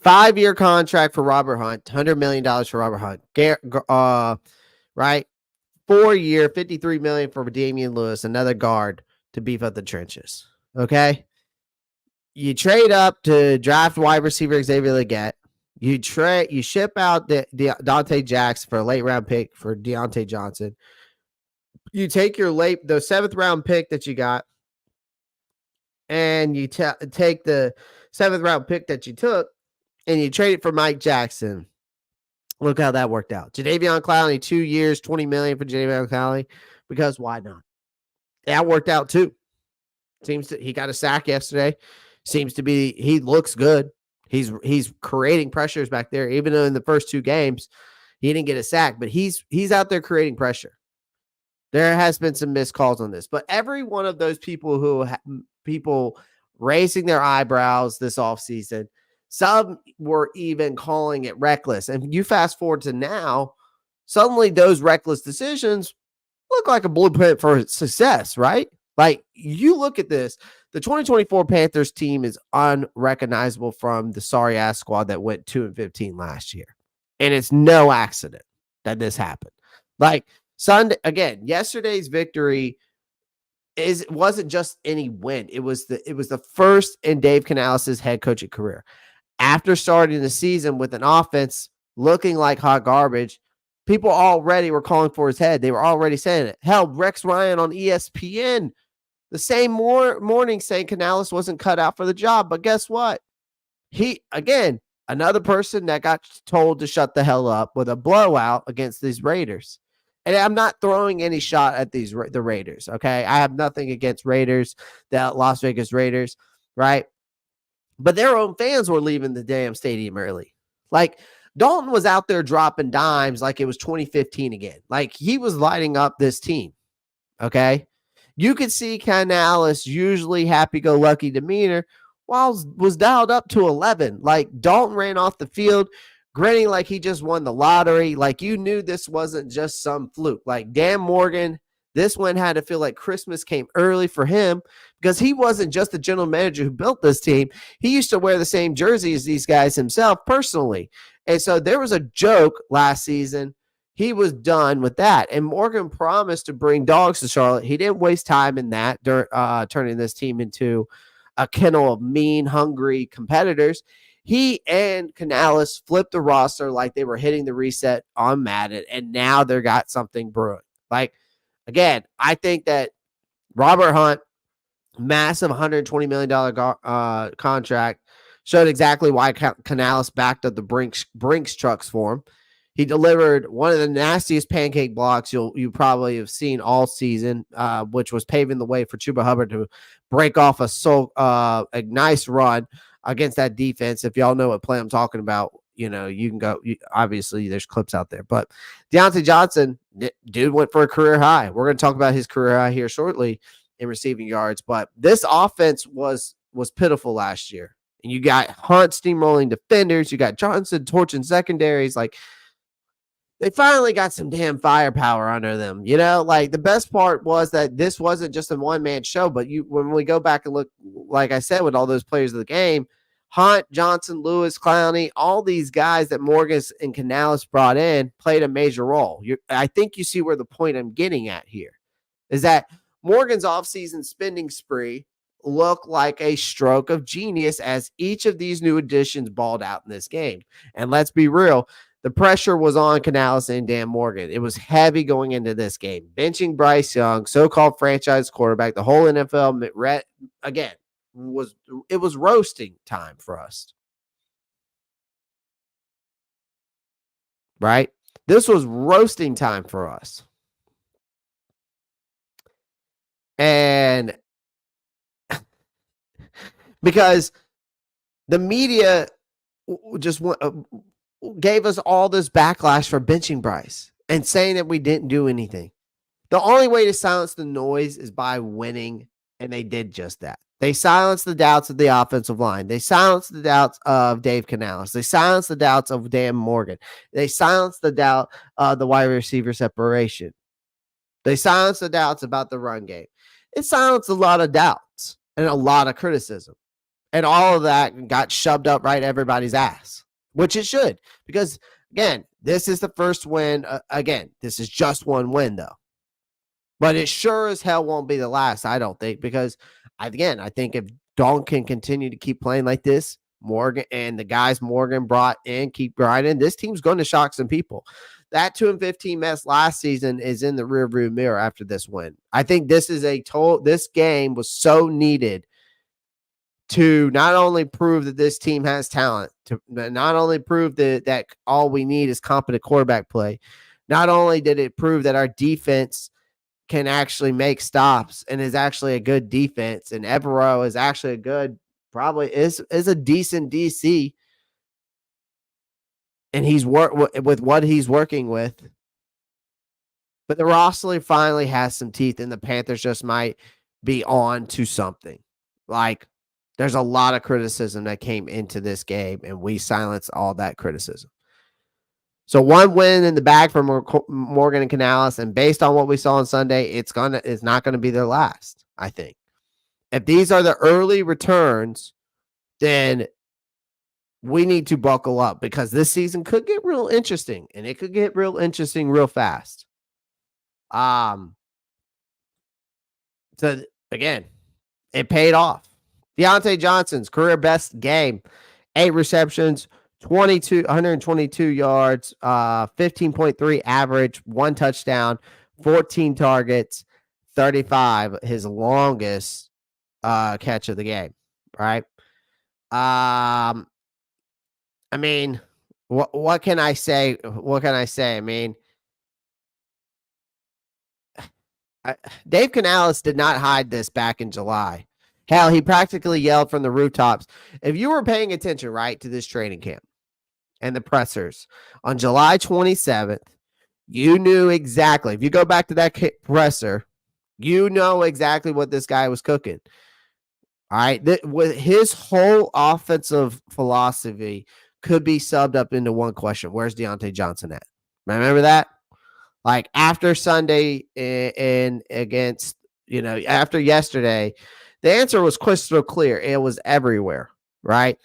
5-year contract for Robert Hunt, $100 million for Robert Hunt. Right? 4-year, $53 million for Damian Lewis, another guard to beef up the trenches. Okay. You trade up to draft wide receiver Xavier Legette. You ship out the Dante Jackson for a late round pick for Deontay Johnson. You take the 7th round pick that you got, and you take the 7th round pick that you took, and you trade it for Mike Jackson. Look how that worked out. Jadeveon Clowney, 2 years, $20 million for Jadeveon Clowney, because why not? That worked out too. He got a sack yesterday. He looks good. He's creating pressures back there, even though in the first 2 games he didn't get a sack, but he's out there creating pressure. There has been some missed calls on this, but every one of those people people raising their eyebrows this offseason, some were even calling it reckless. And you fast forward to now, suddenly those reckless decisions look like a blueprint for success, right? Like you look at this, the 2024 Panthers team is unrecognizable from the sorry ass squad that went 2-15 last year. And it's no accident that this happened. Like Sunday, again, yesterday's victory wasn't just any win. It was the first in Dave Canales' head coaching career. After starting the season with an offense looking like hot garbage, people already were calling for his head. They were already saying it. Hell, Rex Ryan on ESPN the same morning saying Canales wasn't cut out for the job. But guess what? Again, another person that got told to shut the hell up with a blowout against these Raiders. And I'm not throwing any shot at the Raiders, okay? I have nothing against Raiders, the Las Vegas Raiders, right? But their own fans were leaving the damn stadium early. Like, Dalton was out there dropping dimes like it was 2015 again. Like, he was lighting up this team, okay? You could see Canales' usually happy-go-lucky demeanor was dialed up to 11. Like, Dalton ran off the field grinning like he just won the lottery. Like, you knew this wasn't just some fluke. Like, Dan Morgan, this one had to feel like Christmas came early for him because he wasn't just the general manager who built this team. He used to wear the same jersey as these guys himself personally. And so there was a joke last season. He was done with that. And Morgan promised to bring dogs to Charlotte. He didn't waste time in that, turning this team into a kennel of mean, hungry competitors. He and Canales flipped the roster like they were hitting the reset on Madden, and now they got something brewing. Like, again, I think that Robert Hunt, massive $120 million contract, showed exactly why Canales backed up the Brinks trucks for him. He delivered one of the nastiest pancake blocks you probably have seen all season, which was paving the way for Chuba Hubbard to break off a nice run against that defense. If y'all know what play I'm talking about, you can go. Obviously, there's clips out there. But Deontay Johnson, dude, went for a career high. We're going to talk about his career high here shortly in receiving yards. But this offense was pitiful last year. And you got Hunt steamrolling defenders. You got Johnson torching secondaries. Like, they finally got some damn firepower under them. Like, the best part was that this wasn't just a one-man show, but when we go back and look, like I said, with all those players of the game, Hunt, Johnson, Lewis, Clowney, all these guys that Morgan and Canales brought in played a major role. I think you see where the point I'm getting at here is that Morgan's offseason spending spree looked like a stroke of genius as each of these new additions balled out in this game. And let's be real, the pressure was on Canales and Dan Morgan. It was heavy going into this game. Benching Bryce Young, so-called franchise quarterback, the whole NFL, again, it was roasting time for us. Right? This was roasting time for us. And because the media just gave us all this backlash for benching Bryce and saying that we didn't do anything. The only way to silence the noise is by winning, and they did just that. They silenced the doubts of the offensive line. They silenced the doubts of Dave Canales. They silenced the doubts of Dan Morgan. They silenced the doubt of the wide receiver separation. They silenced the doubts about the run game. It silenced a lot of doubts and a lot of criticism. And all of that got shoved up right everybody's ass, which it should. Because, again, this is the first win. Again, this is just one win, though. But it sure as hell won't be the last, I don't think, because, I think if Dalton can continue to keep playing like this, Morgan and the guys Morgan brought in keep grinding, this team's going to shock some people. That 2-15 mess last season is in the rearview mirror after this win. I think this is this game was so needed to not only prove that this team has talent, to not only prove that all we need is competent quarterback play, not only did it prove that our defense can actually make stops and is actually a good defense, and Evero is actually a good, probably is a decent DC, and he's with what he's working with. But the roster finally has some teeth, and the Panthers just might be on to something. Like, there's a lot of criticism that came into this game, and we silenced all that criticism. So 1 win in the bag for Morgan and Canales, and based on what we saw on Sunday, it's not going to be their last, I think. If these are the early returns, then we need to buckle up because this season could get real interesting, and it could get real interesting real fast. So again, it paid off. Deontay Johnson's career best game, 8 receptions, 122 yards, 15.3 average, 1 touchdown, 14 targets, 35, his longest catch of the game, right? I mean, what can I say? What can I say? I mean, Dave Canales did not hide this back in July. Hell, he practically yelled from the rooftops. If you were paying attention, right, to this training camp and the pressers on July 27th, you knew exactly. If you go back to that presser, you know exactly what this guy was cooking. All right. With his whole offensive philosophy could be subbed up into one question. Where's Deontay Johnson at? Remember that? Like after Sunday and against, after yesterday, the answer was crystal clear. It was everywhere, right?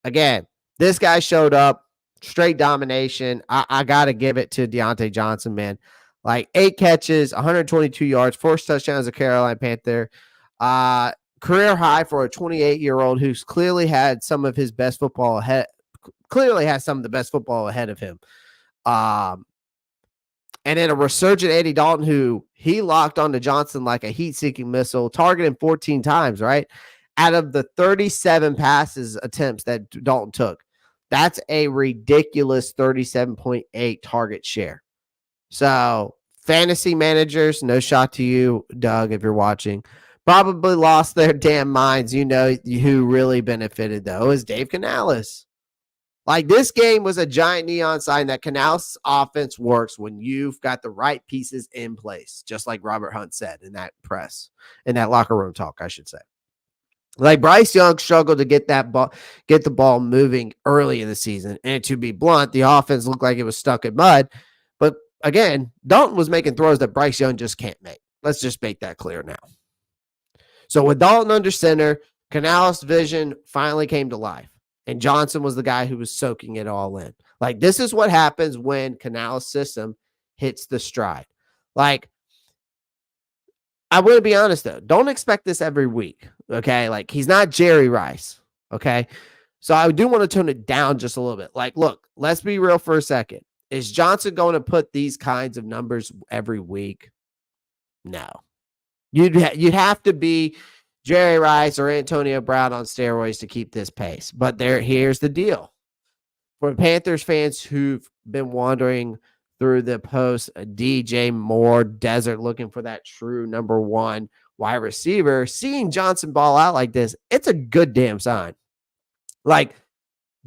Again, this guy showed up, straight domination. I got to give it to Deontay Johnson, man. Like 8 catches, 122 yards, 4 touchdowns as a Carolina Panther. Career high for a 28-year-old who's clearly had some of his best football ahead. Clearly has some of the best football ahead of him. And then a resurgent Andy Dalton, who he locked onto Johnson like a heat-seeking missile, targeting 14 times, right? Out of the 37 passes attempts that Dalton took, that's a ridiculous 37.8 target share. So fantasy managers, no shot to you, Doug, if you're watching, probably lost their damn minds. You know who really benefited, though, is Dave Canales. Like, this game was a giant neon sign that Canales' offense works when you've got the right pieces in place, just like Robert Hunt said in that locker room talk, I should say. Like, Bryce Young struggled to get the ball moving early in the season, and to be blunt, the offense looked like it was stuck in mud. But again, Dalton was making throws that Bryce Young just can't make. Let's just make that clear now. So with Dalton under center, Canales' vision finally came to life. And Johnson was the guy who was soaking it all in. Like, this is what happens when Canales' system hits the stride. Like, I want to be honest, though. Don't expect this every week, okay? Like, he's not Jerry Rice, okay? So I do want to tone it down just a little bit. Like, look, let's be real for a second. Is Johnson going to put these kinds of numbers every week? No. You'd have to be Jerry Rice or Antonio Brown on steroids to keep this pace. But here's the deal. For Panthers fans who've been wandering through the post DJ Moore desert looking for that true number 1 wide receiver, seeing Johnson ball out like this, it's a good damn sign. Like,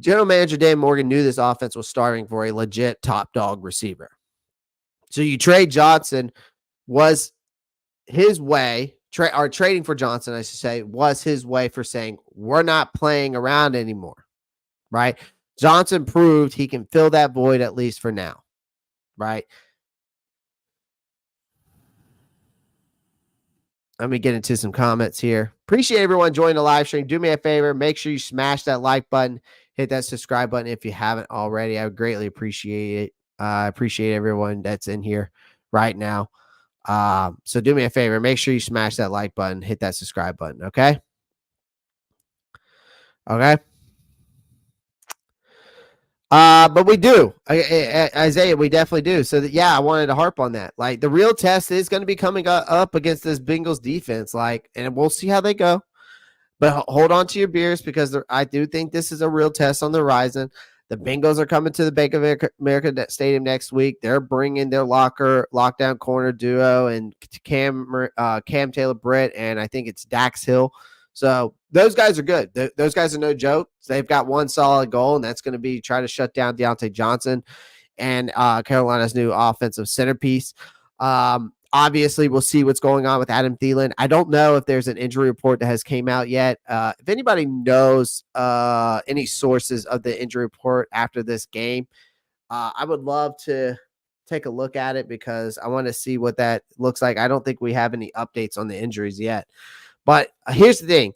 General Manager Dan Morgan knew this offense was starting for a legit top dog receiver. So you trade Johnson was his way. Trading for Johnson, I should say, was his way for saying, we're not playing around anymore, right? Johnson proved he can fill that void at least for now, right? Let me get into some comments here. Appreciate everyone joining the live stream. Do me a favor. Make sure you smash that like button. Hit that subscribe button if you haven't already. I would greatly appreciate it. I appreciate everyone that's in here right now. So do me a favor, make sure you smash that like button, hit that subscribe button. Okay. But we do, Isaiah, we definitely do. So I wanted to harp on that. Like, the real test is going to be coming up against this Bengals defense. Like, and we'll see how they go, but hold on to your beers because I do think this is a real test on the horizon. The Bengals are coming to the Bank of America Stadium next week. They're bringing their lockdown corner duo and Cam Taylor-Britt, and I think it's Dax Hill. So those guys are good. Those guys are no joke. They've got one solid goal, and that's going to be try to shut down Deontay Johnson and Carolina's new offensive centerpiece. Obviously, we'll see what's going on with Adam Thielen. I don't know if there's an injury report that has came out yet. If anybody knows any sources of the injury report after this game, I would love to take a look at it because I want to see what that looks like. I don't think we have any updates on the injuries yet. But here's the thing.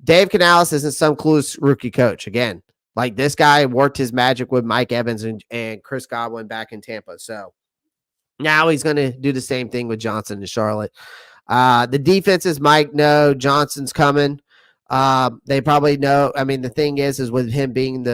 Dave Canales isn't some clueless rookie coach. Again, like this guy worked his magic with Mike Evans and Chris Godwin back in Tampa. So now he's going to do the same thing with Johnson in Charlotte. The defenses might know Johnson's coming. They probably know. I mean, the thing is with him being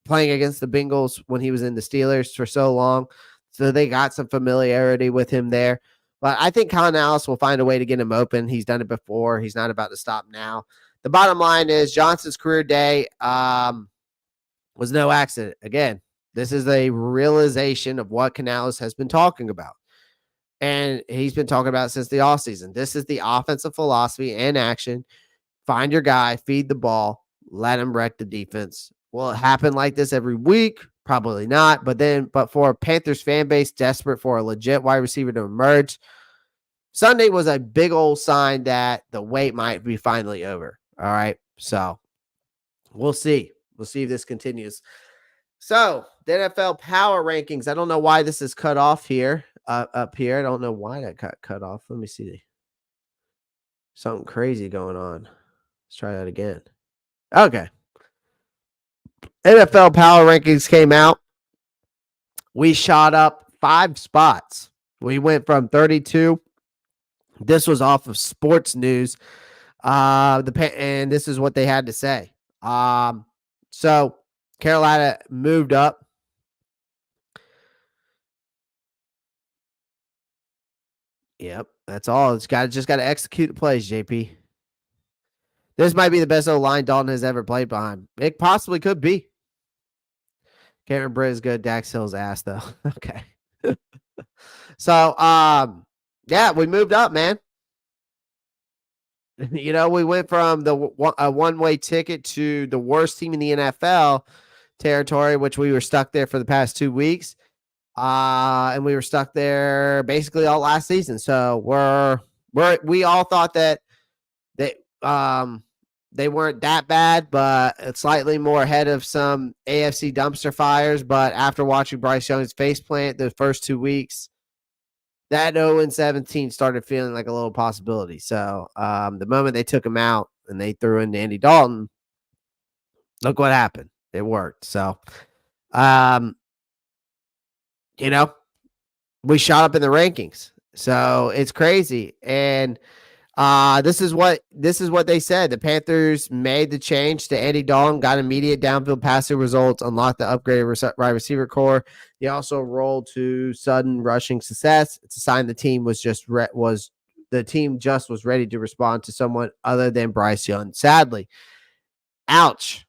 playing against the Bengals when he was in the Steelers for so long, so they got some familiarity with him there. But I think Canales will find a way to get him open. He's done it before. He's not about to stop now. The bottom line is Johnson's career day was no accident. Again, this is a realization of what Canales has been talking about. And he's been talking about it since the offseason. This is the offensive philosophy and action. Find your guy, feed the ball, let him wreck the defense. Will it happen like this every week? Probably not. But for a Panthers fan base desperate for a legit wide receiver to emerge, Sunday was a big old sign that the wait might be finally over. All right. So we'll see. We'll see if this continues. So, the NFL power rankings. I don't know why this is cut off here, up here. I don't know why that got cut off. Let me see. Something crazy going on. Let's try that again. Okay. NFL power rankings came out. We shot up 5 spots. We went from 32. This was off of Sports News. And this is what they had to say. So, Carolina moved up. Yep, that's all. It's just got to execute the plays, JP. This might be the best O-line Dalton has ever played behind. It possibly could be. Cameron Britt is good. Dax Hill's ass, though. Okay. So, yeah, we moved up, man. You know, we went from a one-way ticket to the worst team in the NFL territory, which we were stuck there for the past 2 weeks. And we were stuck there basically all last season. So we all thought that they weren't that bad, but slightly more ahead of some AFC dumpster fires. But after watching Bryce Young's faceplant the first 2 weeks, that 0-17 started feeling like a little possibility. So the moment they took him out and they threw in Andy Dalton, look what happened. It worked. So, you know, we shot up in the rankings. So it's crazy. And this is what they said. The Panthers made the change to Andy Dalton, got immediate downfield passing results, unlocked the upgraded wide receiver core. They also rolled to sudden rushing success. It's a sign the team was ready to respond to someone other than Bryce Young. Sadly, ouch,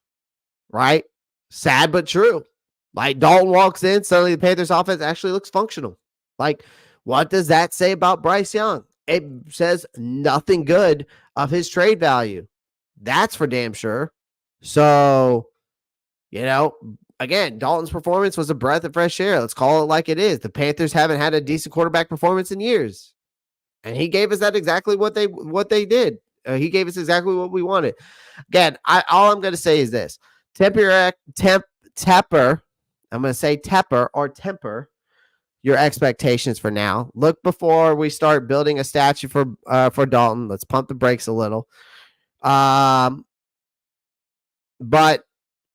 right? Sad but true. Like Dalton walks in, suddenly the Panthers offense actually looks functional. Like, what does that say about Bryce Young? It says nothing good of his trade value. That's for damn sure. So, you know, again, Dalton's performance was a breath of fresh air. Let's call it like it is. The Panthers haven't had a decent quarterback performance in years. And he gave us that exactly what they did. He gave us exactly what we wanted. Again, all I'm going to say is this. Temper your expectations for now. Look before we start building a statue for Dalton. Let's pump the brakes a little. But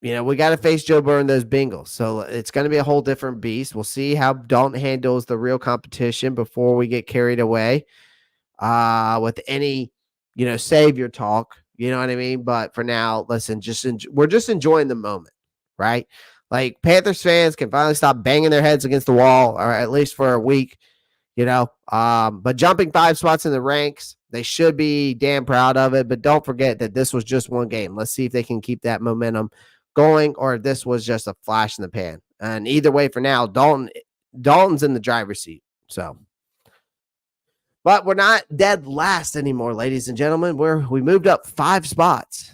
you know, we got to face Joe Burrow and those Bengals. So it's going to be a whole different beast. We'll see how Dalton handles the real competition before we get carried away with any, savior talk. You know what I mean? But for now, listen, we're just enjoying the moment, right? Like Panthers fans can finally stop banging their heads against the wall, or at least for a week, but jumping 5 spots in the ranks, they should be damn proud of it. But don't forget that this was just one game. Let's see if they can keep that momentum going, or if this was just a flash in the pan. And either way, for now, Dalton's in the driver's seat. So, but we're not dead last anymore, ladies and gentlemen. We moved up 5 spots.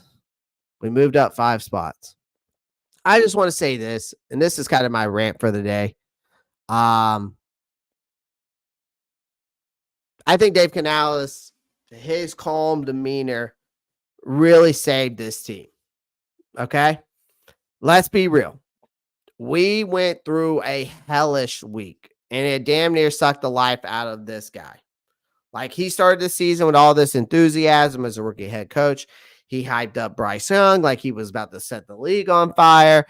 I just want to say this, and this is kind of my rant for the day. I think Dave Canales, his calm demeanor really saved this team. Okay? Let's be real. We went through a hellish week, and it damn near sucked the life out of this guy. Like, he started the season with all this enthusiasm as a rookie head coach. He hyped up Bryce Young like he was about to set the league on fire.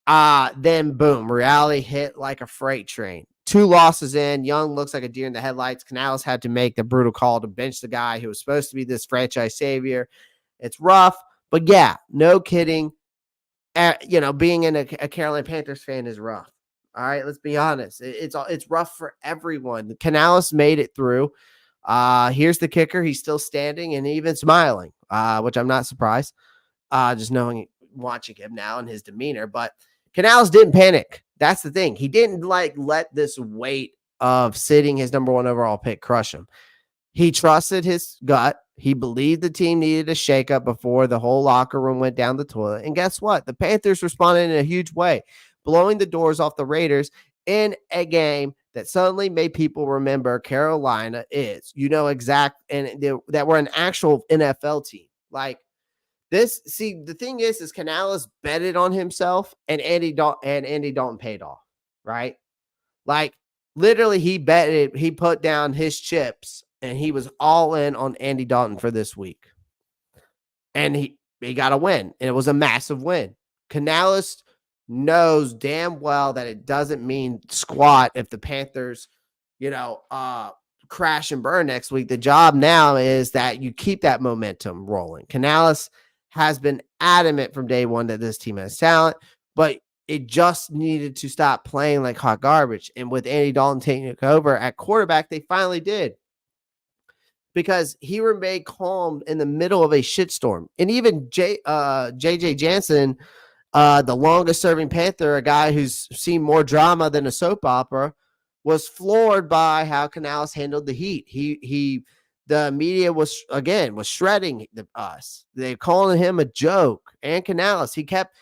Then, boom, reality hit like a freight train. 2 losses in. Young looks like a deer in the headlights. Canales had to make the brutal call to bench the guy who was supposed to be this franchise savior. It's rough, but yeah, no kidding. Being a Carolina Panthers fan is rough. All right, let's be honest. It's rough for everyone. Canales made it through. Here's the kicker. He's still standing and even smiling, which I'm not surprised. Just watching him now and his demeanor. But Canales didn't panic. That's the thing. He didn't let this weight of sitting his number 1 overall pick crush him. He trusted his gut. He believed the team needed a shakeup before the whole locker room went down the toilet. And guess what? The Panthers responded in a huge way, blowing the doors off the Raiders in a game that suddenly made people remember Carolina is, that we're an actual NFL team. Like this. See, the thing is Canales betted on himself, and Andy Dalton paid off, right? Like literally, he betted. He put down his chips, and he was all in on Andy Dalton for this week, and he got a win, and it was a massive win. Canales knows damn well that it doesn't mean squat if the Panthers, crash and burn next week. The job now is that you keep that momentum rolling. Canales has been adamant from day one that this team has talent, but it just needed to stop playing like hot garbage. And with Andy Dalton taking it over at quarterback, they finally did. Because he remained calm in the middle of a shitstorm. And even JJ Jansen, the longest serving Panther, a guy who's seen more drama than a soap opera, was floored by how Canales handled the heat. The media was shredding us. They calling him a joke. And Canales, he kept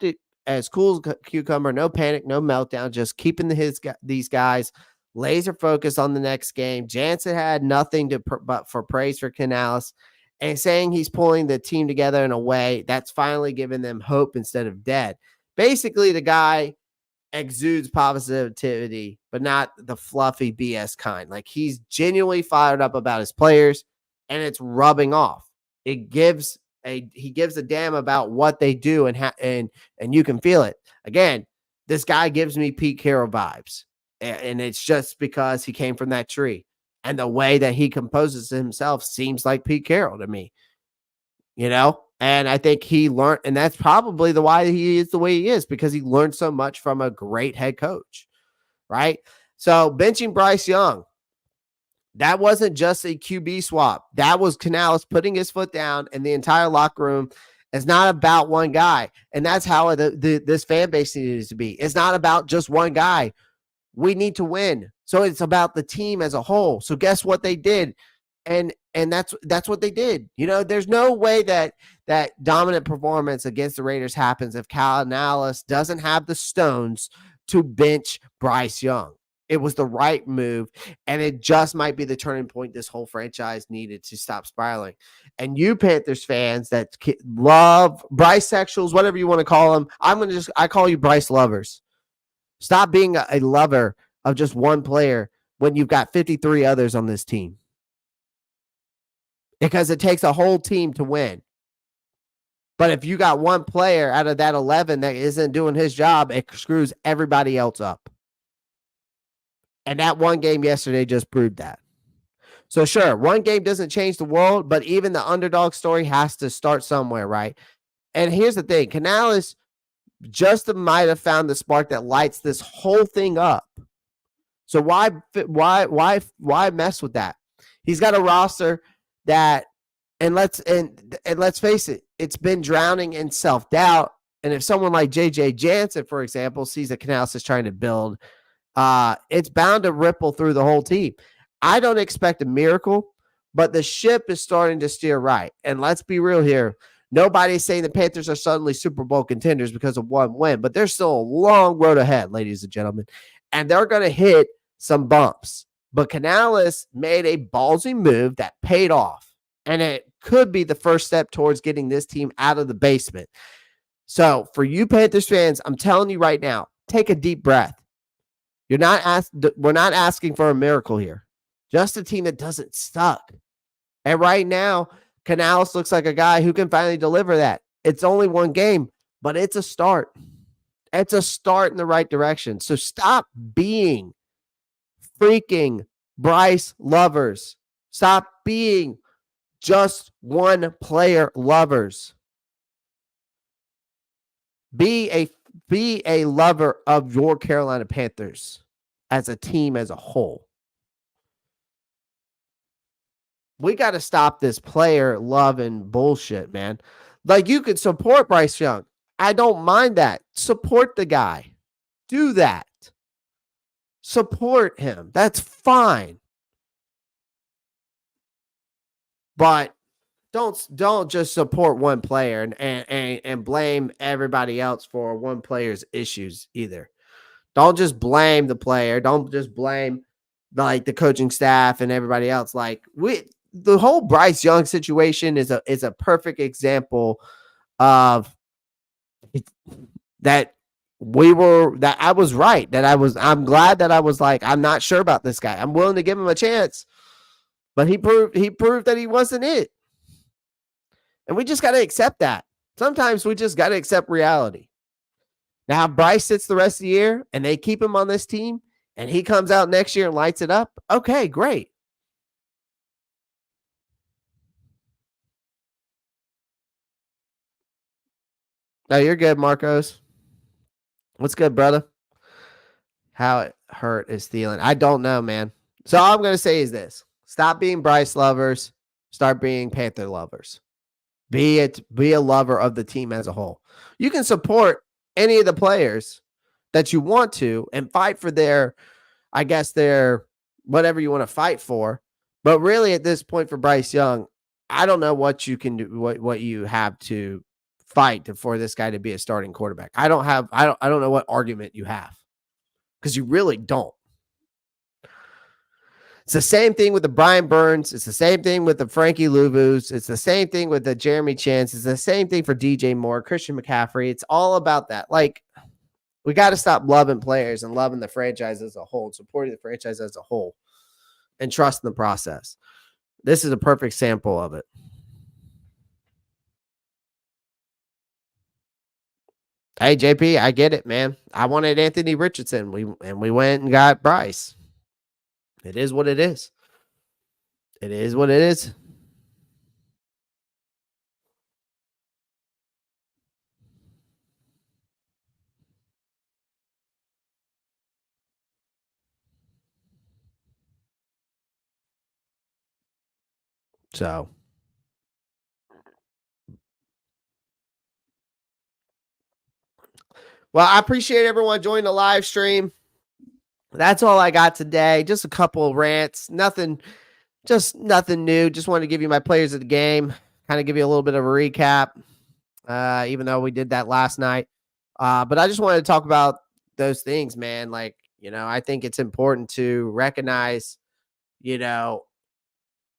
it as cool as a cucumber, no panic, no meltdown, just keeping these guys laser focused on the next game. Jansen had nothing but for praise for Canales, and saying he's pulling the team together in a way that's finally giving them hope instead of dead. Basically, the guy exudes positivity, but not the fluffy BS kind. Like, he's genuinely fired up about his players, and it's rubbing off. He gives a damn about what they do, and you can feel it. Again, this guy gives me Pete Carroll vibes, and it's just because he came from that tree. And the way that he composes himself seems like Pete Carroll to me, and I think he learned, and that's probably why he is the way he is, because he learned so much from a great head coach, right? So benching Bryce Young, that wasn't just a QB swap. That was Canales putting his foot down, and the entire locker room is not about one guy. And that's how this fan base needs to be. It's not about just one guy. We need to win. So it's about the team as a whole. So guess what they did? And that's what they did. There's no way that dominant performance against the Raiders happens if Canales doesn't have the stones to bench Bryce Young. It was the right move, and it just might be the turning point this whole franchise needed to stop spiraling. And you Panthers fans that love Bryce sexuals, whatever you want to call them, I call you Bryce lovers. Stop being a lover of just one player when you've got 53 others on this team. Because it takes a whole team to win. But if you got one player out of that 11 that isn't doing his job, it screws everybody else up. And that one game yesterday just proved that. So sure, one game doesn't change the world, but even the underdog story has to start somewhere, right? And here's the thing. Canales just might have found the spark that lights this whole thing up. So why mess with that? He's got a roster that, and let's face it, it's been drowning in self-doubt. And if someone like JJ Jansen, for example, sees that Canales is trying to build, it's bound to ripple through the whole team. I don't expect a miracle, but the ship is starting to steer right. And let's be real here. Nobody's saying the Panthers are suddenly Super Bowl contenders because of one win, but there's still a long road ahead, ladies and gentlemen. And they're going to hit some bumps. But Canales made a ballsy move that paid off, and it could be the first step towards getting this team out of the basement. So for you Panthers fans, I'm telling you right now, take a deep breath. We're not asking for a miracle here. Just a team that doesn't suck. And right now, Canales looks like a guy who can finally deliver that. It's only one game, but it's a start. It's a start in the right direction. So stop being freaking Bryce lovers. Stop being just one player lovers. Be a lover of your Carolina Panthers as a team as a whole. We got to stop this player loving bullshit, man. Like, you could support Bryce Young. I don't mind that. Support the guy. Do that. Support him. That's fine. But don't just support one player and blame everybody else for one player's issues either. Don't just blame the player. Don't just blame like the coaching staff and everybody else. Like, the whole Bryce Young situation is a perfect example of that. I was right. I'm glad that I was like, I'm not sure about this guy. I'm willing to give him a chance, but he proved that he wasn't it. And we just got to accept that. Sometimes we just got to accept reality. Now, Bryce sits the rest of the year and they keep him on this team and he comes out next year and lights it up. Okay, great. No, you're good, Marcos. What's good, brother? How it hurt is Thielen. I don't know, man. So all I'm going to say is this. Stop being Bryce lovers. Start being Panther lovers. Be a lover of the team as a whole. You can support any of the players that you want to and fight for their whatever you want to fight for. But really at this point for Bryce Young, I don't know what you can do, what you have to fight for this guy to be a starting quarterback. I don't know what argument you have because you really don't. It's the same thing with the Brian Burns. It's the same thing with the Frankie Louvu's. It's the same thing with the Jeremy Chance. It's the same thing for DJ Moore, Christian McCaffrey. It's all about that. Like, we got to stop loving players and loving the franchise as a whole, supporting the franchise as a whole, and trusting the process. This is a perfect sample of it. Hey, JP, I get it, man. I wanted Anthony Richardson. We went and got Bryce. It is what it is. It is what it is. So, well, I appreciate everyone joining the live stream. That's all I got today. Just a couple of rants. Nothing new. Just wanted to give you my players of the game. Kind of give you a little bit of a recap, even though we did that last night. But I just wanted to talk about those things, man. Like, I think it's important to recognize,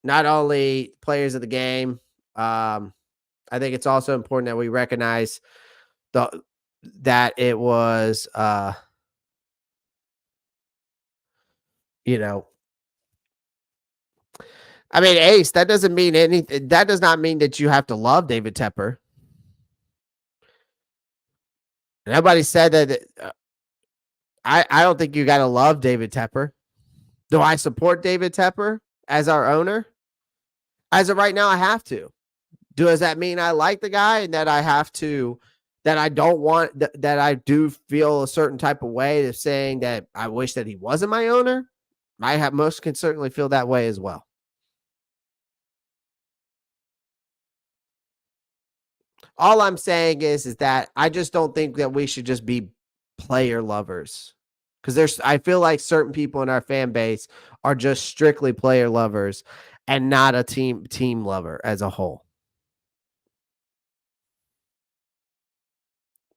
not only players of the game. I think it's also important that we recognize that it was, I mean, Ace, that doesn't mean anything. That does not mean that you have to love David Tepper. Nobody said that. I don't think you got to love David Tepper. Do I support David Tepper as our owner? As of right now, I have to. Does that mean I like the guy and that I have to, that I don't want, that I do feel a certain type of way of saying that I wish that he wasn't my owner? Most can certainly feel that way as well. All I'm saying is that I just don't think that we should just be player lovers, because I feel like certain people in our fan base are just strictly player lovers and not a team lover as a whole.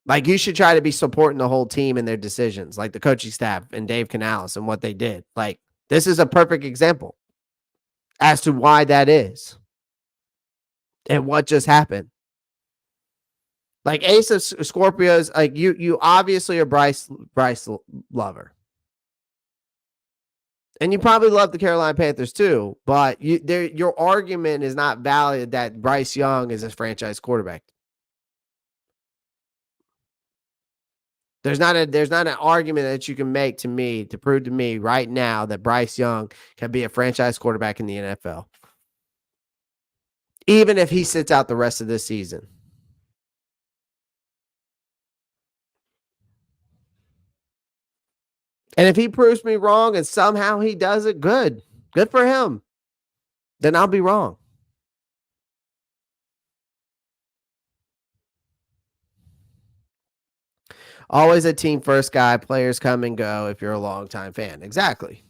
Like, you should try to be supporting the whole team and their decisions, like the coaching staff and Dave Canales and what they did. Like, This is a perfect example as to why that is and what just happened. Like Ace of Scorpios, like you obviously are Bryce lover. And you probably love the Carolina Panthers too, but your argument is not valid that Bryce Young is a franchise quarterback. There's not an argument that you can make to prove to me right now that Bryce Young can be a franchise quarterback in the NFL. Even if he sits out the rest of this season. And if he proves me wrong and somehow he does it, good for him. Then I'll be wrong. Always a team first guy. Players come and go if you're a longtime fan. Exactly.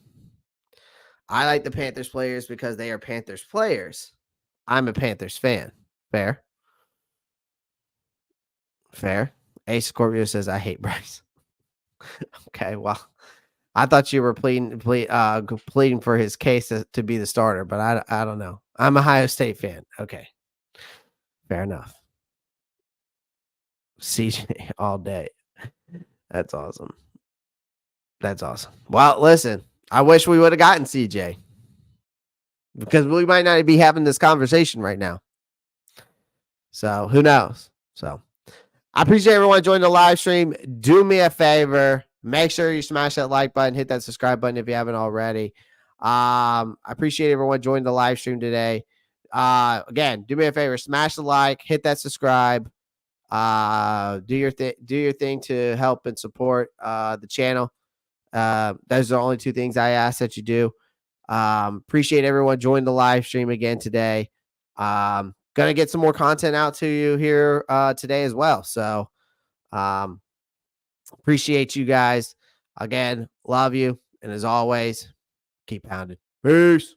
I like the Panthers players because they are Panthers players. I'm a Panthers fan. Fair. Ace Scorpio says, I hate Bryce. Okay, well, I thought you were pleading for his case to be the starter, but I don't know. I'm a Ohio State fan. Okay. Fair enough. CJ all day. That's awesome. Well, listen, I wish we would have gotten CJ because we might not be having this conversation right now. So who knows? So I appreciate everyone joining the live stream. Do me a favor. Make sure you smash that like button, hit that subscribe button if you haven't already. I appreciate everyone joining the live stream today. Again, do me a favor, smash the like, hit that subscribe. Do your thing to help and support the channel. Those are the only two things I ask that you do. Appreciate everyone joining the live stream again today. Gonna get some more content out to you here today as well. So appreciate you guys. Again, love you. And as always, keep pounding. Peace.